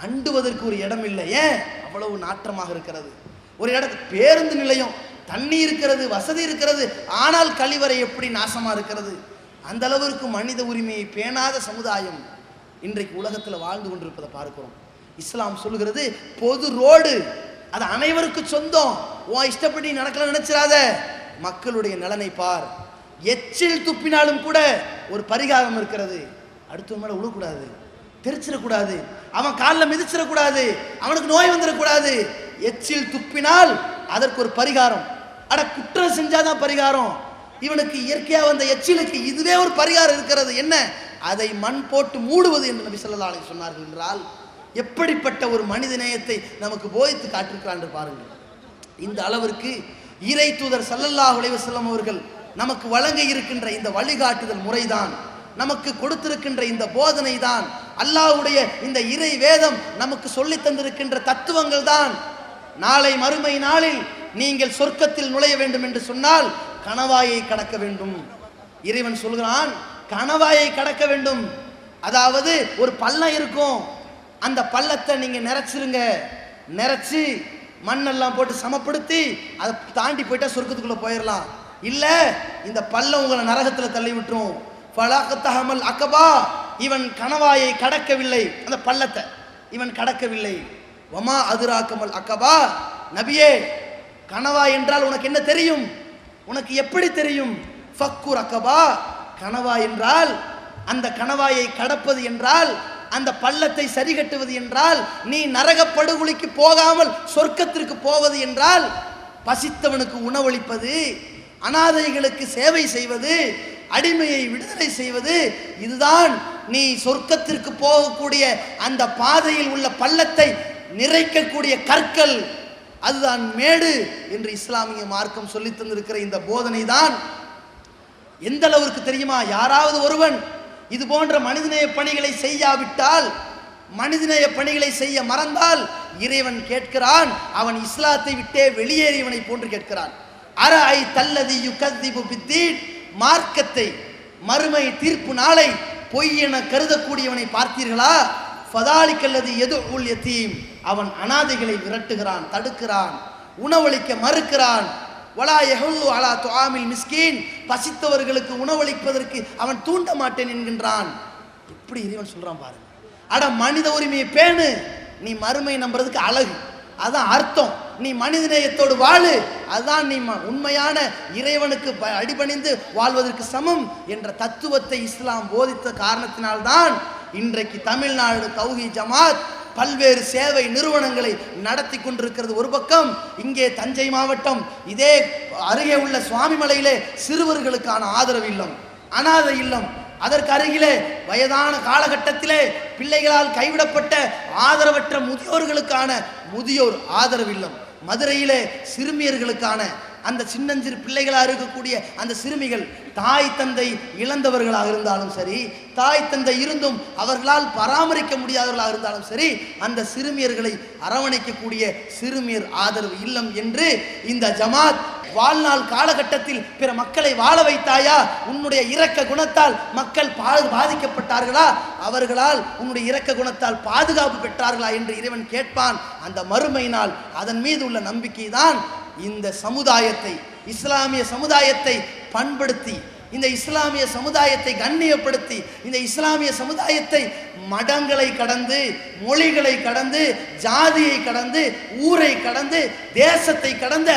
S2: அண்டுவதற்கு ஒரு இடம் இல்லை. ஏன் அவ்வளவு நாற்றமாக இருக்கிறது? ஒரு இடத்துக்கு பேருந்து நிலையம், தண்ணி இருக்கிறது, வசதி இருக்கிறது, ஆனால் கழிவறை எப்படி நாசமா இருக்கிறது? அந்த அளவிற்கு மனித உரிமையை பேணாத சமுதாயம் இன்றைக்கு உலகத்தில் வாழ்ந்து கொண்டிருப்பதை பார்க்கிறோம். இஸ்லாம் சொல்கிறது, பொது ரோடு அது அனைவருக்கு சொந்தம், உன் இஷ்டப்படி நடக்கல நினைச்சிடாத, மக்களுடைய நலனை பார். எச்சில் துப்பினாலும் கூட ஒரு பரிகாரம் இருக்கிறது. அடுத்தவன் மேல விழக்கூடாது, தெரிச்சிடக்கூடாது, அவன் காலில் மிதிச்சிடக்கூடாது, அவனுக்கு நோய் வந்துடக்கூடாது. எச்சில் துப்பினால் அதற்கு ஒரு பரிகாரம். அட, குற்றம் செஞ்சாதான் பரிகாரம். இவனுக்கு இயற்கையாக வந்த எச்சிலுக்கு இதுவே ஒரு பரிகாரம் இருக்கிறது. என்ன? அதை மண் போட்டு மூடுவது என்று நபி ஸல்லல்லாஹு அலைஹி சொன்னார்கள் என்றால், எப்படிப்பட்ட ஒரு மனித நேயத்தை நமக்கு போதித்து காட்டிருக்கிறான் என்று பாருங்கள். இந்த அளவிற்கு இறை தூதர் ஸல்லல்லாஹு அலைஹி வஸல்லம் அவர்கள் நமக்கு வழங்க இருக்கின்ற இந்த வழிகாட்டுதல் முறைதான், நமக்கு கொடுத்திருக்கின்ற இந்த போதனை தான், அல்லாஹ்வுடைய இந்த இறை வேதம் நமக்கு சொல்லி தந்திருக்கின்ற தத்துவங்கள் தான் நாளை மறுமை நாளில் நீங்கள் சொர்க்கத்தில் நுழைய வேண்டும் என்று சொன்னால் கணவாயை கடக்க வேண்டும். இறைவன் சொல்கிறான், கணவாயை கடக்க வேண்டும். அதாவது ஒரு பள்ளம் இருக்கும், அந்த பள்ளத்தை நீங்க நிறைச்சிருங்க, நிறைச்சு மண்ணெல்லாம் போட்டு சமப்படுத்தி அதை தாண்டி போயிட்டா சொர்க்கத்துக்குள்ள போயிடலாம். இல்ல இந்த பள்ளம் உங்களை நரகத்துல தள்ளி விட்டுரும். ஃபலகத்தஹமல் அகபா, இவன் கணவாயை கடக்கவில்லை, அந்த பள்ளத்தை இவன் கடக்கவில்லை. வமா அதுராக்கமல் அகபா, நபியே கணவா என்றால் உனக்கு என்ன தெரியும், உனக்கு எப்படி தெரியும்? ஃபக்கு ரகபா, கணவா என்றால் அந்த கணவாயை கடப்பது என்றால், அந்த பள்ளத்தை சரி கட்டுவது என்றால், நீ நரக படுகொலிக்கு போகாமல் சொர்க்கத்திற்கு போவது என்றால், பசித்தவனுக்கு உணவளிப்பது, அனாதைகளுக்கு சேவை செய்வது, அடிமையை விடுதலை செய்வது, இதுதான் நீ சொர்க்கத்திற்கு போகக்கூடிய அந்த பாதையில் உள்ள பள்ளத்தை நிறைக்கக்கூடிய கற்கள், அதுதான் மேடு என்று இஸ்லாமிய மார்க்கம் சொல்லி தந்திருக்கிற இந்த போதனை தான் எந்த அளவிற்கு தெரியுமா? யாராவது ஒருவன் இது போன்ற மனிதநேய பணிகளை செய்யாவிட்டால், மனிதநேய பணிகளை செய்ய மறந்தால், இறைவன் கேட்கிறான், அவன் இஸ்லாத்தை விட்டே வெளியேறியவனை போன்று கேட்கிறான். அரஐ தல்லதி யுகத்திபு பித்தீன், மார்க்கத்தை, மறுமை தீர்ப்பு நாளை பொய் என கருதக்கூடியவனை பார்த்தீர்களா? ஃபதாலிக்கல்லதி யதுஉல் யதீம், அவன் அனாதைகளை விரட்டுகிறான், தடுக்கிறான், உணவளிக்க மறுக்கிறான். வலா யஹுல்லு அலா துஆமில் மிஸ்கீன், பசித்தவர்களுக்கு உணவளிப்பதற்கு அவன் தூண்ட மாட்டேன் என்கின்றான். இப்படி இறைவன் சொல்றான் பாருங்க. அட மனித உரிமையை பேணு, நீ மறுமை நம்புறதுக்கு அழகு, அதான் அர்த்தம். நீ மனிதநேயத்தோடு வாழு, அதுதான் நீ உண்மையான இறைவனுக்கு அடிபணிந்து வாழ்வதற்கு சமம் என்ற தத்துவத்தை இஸ்லாம் போதித்த காரணத்தினால்தான் இன்றைக்கு தமிழ்நாடு தௌஹீத் ஜமாத் பல்வேறு சேவை நிறுவனங்களை நடத்தி கொண்டிருக்கிறது. ஒரு பக்கம் இங்கே தஞ்சை மாவட்டம், இதே அருகே உள்ள சுவாமிமலையிலே சிறுவர்களுக்கான ஆதரவு இல்லம், அனாதை இல்லம், அதற்கு அருகிலே வயதான காலகட்டத்திலே பிள்ளைகளால் கைவிடப்பட்ட ஆதரவற்ற முதியோர்களுக்கான முதியோர் ஆதரவு இல்லம், மதுரையிலே சிறுமியர்களுக்கான அந்த சின்னஞ்சிறு பிள்ளைகளாக இருக்கக்கூடிய அந்த சிறுமிகள், தாய் தந்தை இழந்தவர்களாக இருந்தாலும் சரி, தாய் தந்தை இருந்தும் அவர்களால் பராமரிக்க முடியாதவர்களாக இருந்தாலும் சரி, அந்த சிறுமியர்களை அரவணைக்கக்கூடிய சிறுமியர் ஆதரவு இல்லம் என்று இந்த ஜமாத் வாழ்நாள் காலகட்டத்தில் பிற மக்களை வாழ வைத்தாயா? உன்னுடைய இரக்க குணத்தால் மக்கள் பாதிக்கப்பட்டார்களா? அவர்களால் உன்னுடைய இரக்க குணத்தால் பாதுகாப்பு பெற்றார்களா என்று இறைவன் கேட்பான். அந்த மறுமை நாள், அதன் மீது உள்ள நம்பிக்கை தான் இந்த சமுதாயத்தை, இஸ்லாமிய சமுதாயத்தை பண்படுத்தி, இந்த இஸ்லாமிய சமுதாயத்தை கண்ணியப்படுத்தி, இந்த இஸ்லாமிய சமுதாயத்தை மடங்களை கடந்து, மொழிகளை கடந்து, ஜாதியை கடந்து, ஊரை கடந்து, தேசத்தை கடந்த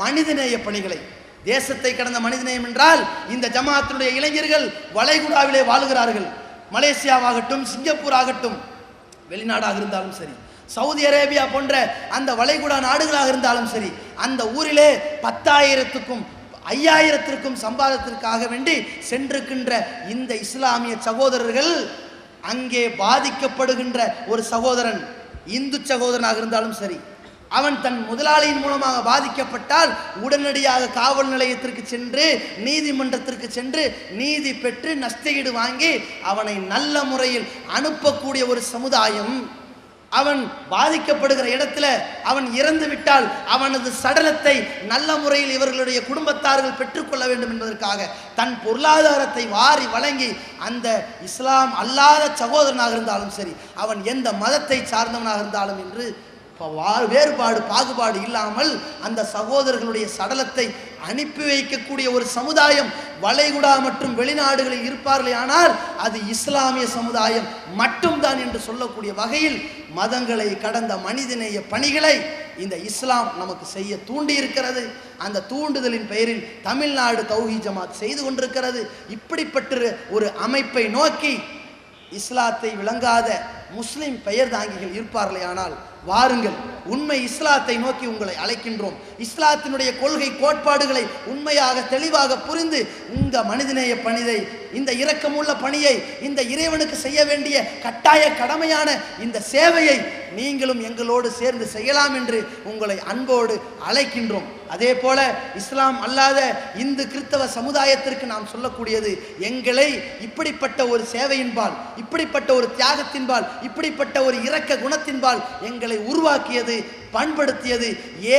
S2: மனிதநேய பணிகளை, தேசத்தை கடந்த மனிதநேயம் என்றால் இந்த ஜமாத்தினுடைய இளைஞர்கள் வளைகுடாவிலே வாழுகிறார்கள். மலேசியாவாகட்டும், சிங்கப்பூர் ஆகட்டும், வெளிநாடாக இருந்தாலும் சரி, சவுதி அரேபியா போன்ற அந்த வளைகுடா நாடுகளாக இருந்தாலும் சரி, அந்த ஊரிலே 10,000க்கும் 5,000த்திற்கும் சம்பாதத்திற்காக வேண்டி சென்றிருக்கின்ற இந்த இஸ்லாமிய சகோதரர்கள், அங்கே பாதிக்கப்படுகின்ற ஒரு சகோதரன், இந்து சகோதரனாக இருந்தாலும் சரி, அவன் தன் முதலாளியின் மூலமாக பாதிக்கப்பட்டால் உடனடியாக காவல் நிலையத்திற்கு சென்று, நீதிமன்றத்திற்கு சென்று நீதி பெற்று நஷ்டஈடு வாங்கி அவனை நல்ல முறையில் அனுப்பக்கூடிய ஒரு சமுதாயம். அவன் பாதிக்கப்படுகிற இடத்துல அவன் இறந்து விட்டால் அவனது சடலத்தை நல்ல முறையில் இவர்களுடைய குடும்பத்தார்கள் பெற்றுக்கொள்ள வேண்டும் என்பதற்காக தன் பொருளாதாரத்தை வாரி வழங்கி, அந்த இஸ்லாம் அல்லாத சகோதரனாக இருந்தாலும் சரி, அவன் எந்த மதத்தை சார்ந்தவனாக இருந்தாலும் என்று வேறுபாடு பாகுபாடு இல்லாமல் அந்த சகோதரர்களுடைய சடலத்தை அனுப்பி வைக்கக்கூடிய ஒரு சமுதாயம் வளைகுடா மற்றும் வெளிநாடுகளில் இருப்பார்களே, ஆனால் அது இஸ்லாமிய சமுதாயம் மட்டும்தான் என்று சொல்லக்கூடிய வகையில் மதங்களை கடந்த மனிதநேய பணிகளை இந்த இஸ்லாம் நமக்கு செய்ய தூண்டி இருக்கிறது. அந்த தூண்டுதலின் பெயரில் தமிழ்நாடு தௌஹீத் ஜமாத் செய்து கொண்டிருக்கிறது. இப்படிப்பட்ட ஒரு அமைப்பை நோக்கி இஸ்லாத்தை விளங்காத முஸ்லிம் பெயர் தாங்கிகள் இருப்பார்களே, ஆனால் வாருங்கள், உண்மை இஸ்லாத்தை நோக்கி உங்களை அழைக்கின்றோம். இஸ்லாத்தினுடைய கொள்கை கோட்பாடுகளை உண்மையாக தெளிவாக புரிந்து இந்த மனிதநேய பணியை, இந்த இரக்கமுள்ள பணியை, இந்த இறைவனுக்கு செய்ய வேண்டிய கட்டாய கடமையான இந்த சேவையை நீங்களும் எங்களோடு சேர்ந்து செய்யலாம் என்று உங்களை அன்போடு அழைக்கின்றோம். அதே போல இஸ்லாம் அல்லாத இந்து கிறிஸ்தவ சமுதாயத்திற்கு நாம் சொல்லக்கூடியது, எங்களை இப்படிப்பட்ட ஒரு சேவையின்பால், இப்படிப்பட்ட ஒரு தியாகத்தின்பால், இப்படிப்பட்ட ஒரு இரக்க குணத்தின்பால் எங்களை எங்களை உருவாக்கியது, பண்படுத்தியது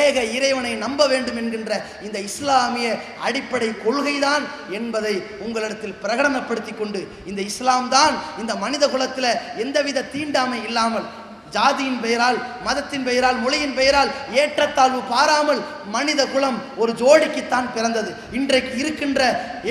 S2: ஏக இறைவனை நம்ப வேண்டும் என்கின்ற இந்த இஸ்லாமிய அடிப்படை கொள்கைதான் என்பதை உங்களிடத்தில் பிரகடனப்படுத்தி கொண்டு, இந்த இஸ்லாம் தான் இந்த மனித குலத்தில் எந்தவித தீண்டாமை இல்லாமல், ஜாதியின் பெயரால், மதத்தின் பெயரால், மொழியின் பெயரால் ஏற்றத்தாழ்வு பாராமல் மனித குலம் ஒரு ஜோடிக்குத்தான் பிறந்தது. இன்றைக்கு இருக்கின்ற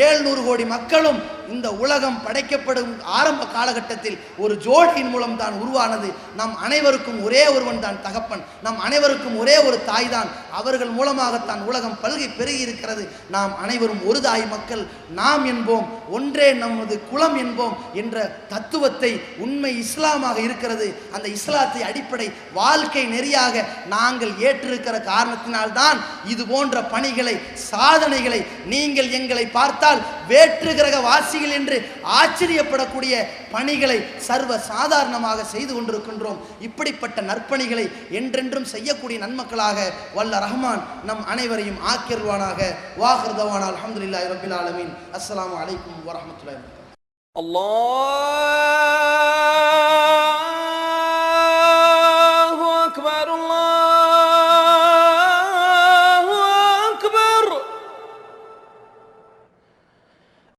S2: 700 கோடி மக்களும் இந்த உலகம் படைக்கப்படும் ஆரம்ப காலகட்டத்தில் ஒரு ஜோடியின் மூலம் தான் உருவானது. நம் அனைவருக்கும் ஒரே ஒருவன் தான் தகப்பன், நம் அனைவருக்கும் ஒரே ஒரு தாய் தான். அவர்கள் மூலமாகத்தான் உலகம் பல்கி பெருகி இருக்கிறது. நாம் அனைவரும் ஒரு தாய் மக்கள், நாம் என்போம், ஒன்றே நமது குலம் என்போம் என்ற தத்துவத்தை உண்மை இஸ்லாமாக இருக்கிறது. அந்த இஸ்லாத்தை அடிப்படை வாழ்க்கை நெறியாக நாங்கள் ஏற்றிருக்கிற காரணத்தினால்தான் இது போன்ற பணிகளை, சாதனைகளை நீங்கள் எங்களை பார்த்தால் வேற்று கிரக வாசிகள் என்று ஆச்சரியப்படக்கூடிய பணிகளை சர்வ சாதாரணமாக செய்து கொண்டிருக்கின்றோம். இப்படிப்பட்ட நற்பணிகளை என்றென்றும் செய்யக்கூடிய நன்மக்களாக வல்ல ரஹ்மான் நம் அனைவரையும் ஆக்கியருள்வானாக. வாஹிர் தவானா அல்ஹம்துலில்லாஹி ரப்பில் ஆலமீன். அஸ்ஸலாமு அலைக்கும் வரஹ்மத்துல்லாஹி வபரகாத்துஹு. அல்லாஹ்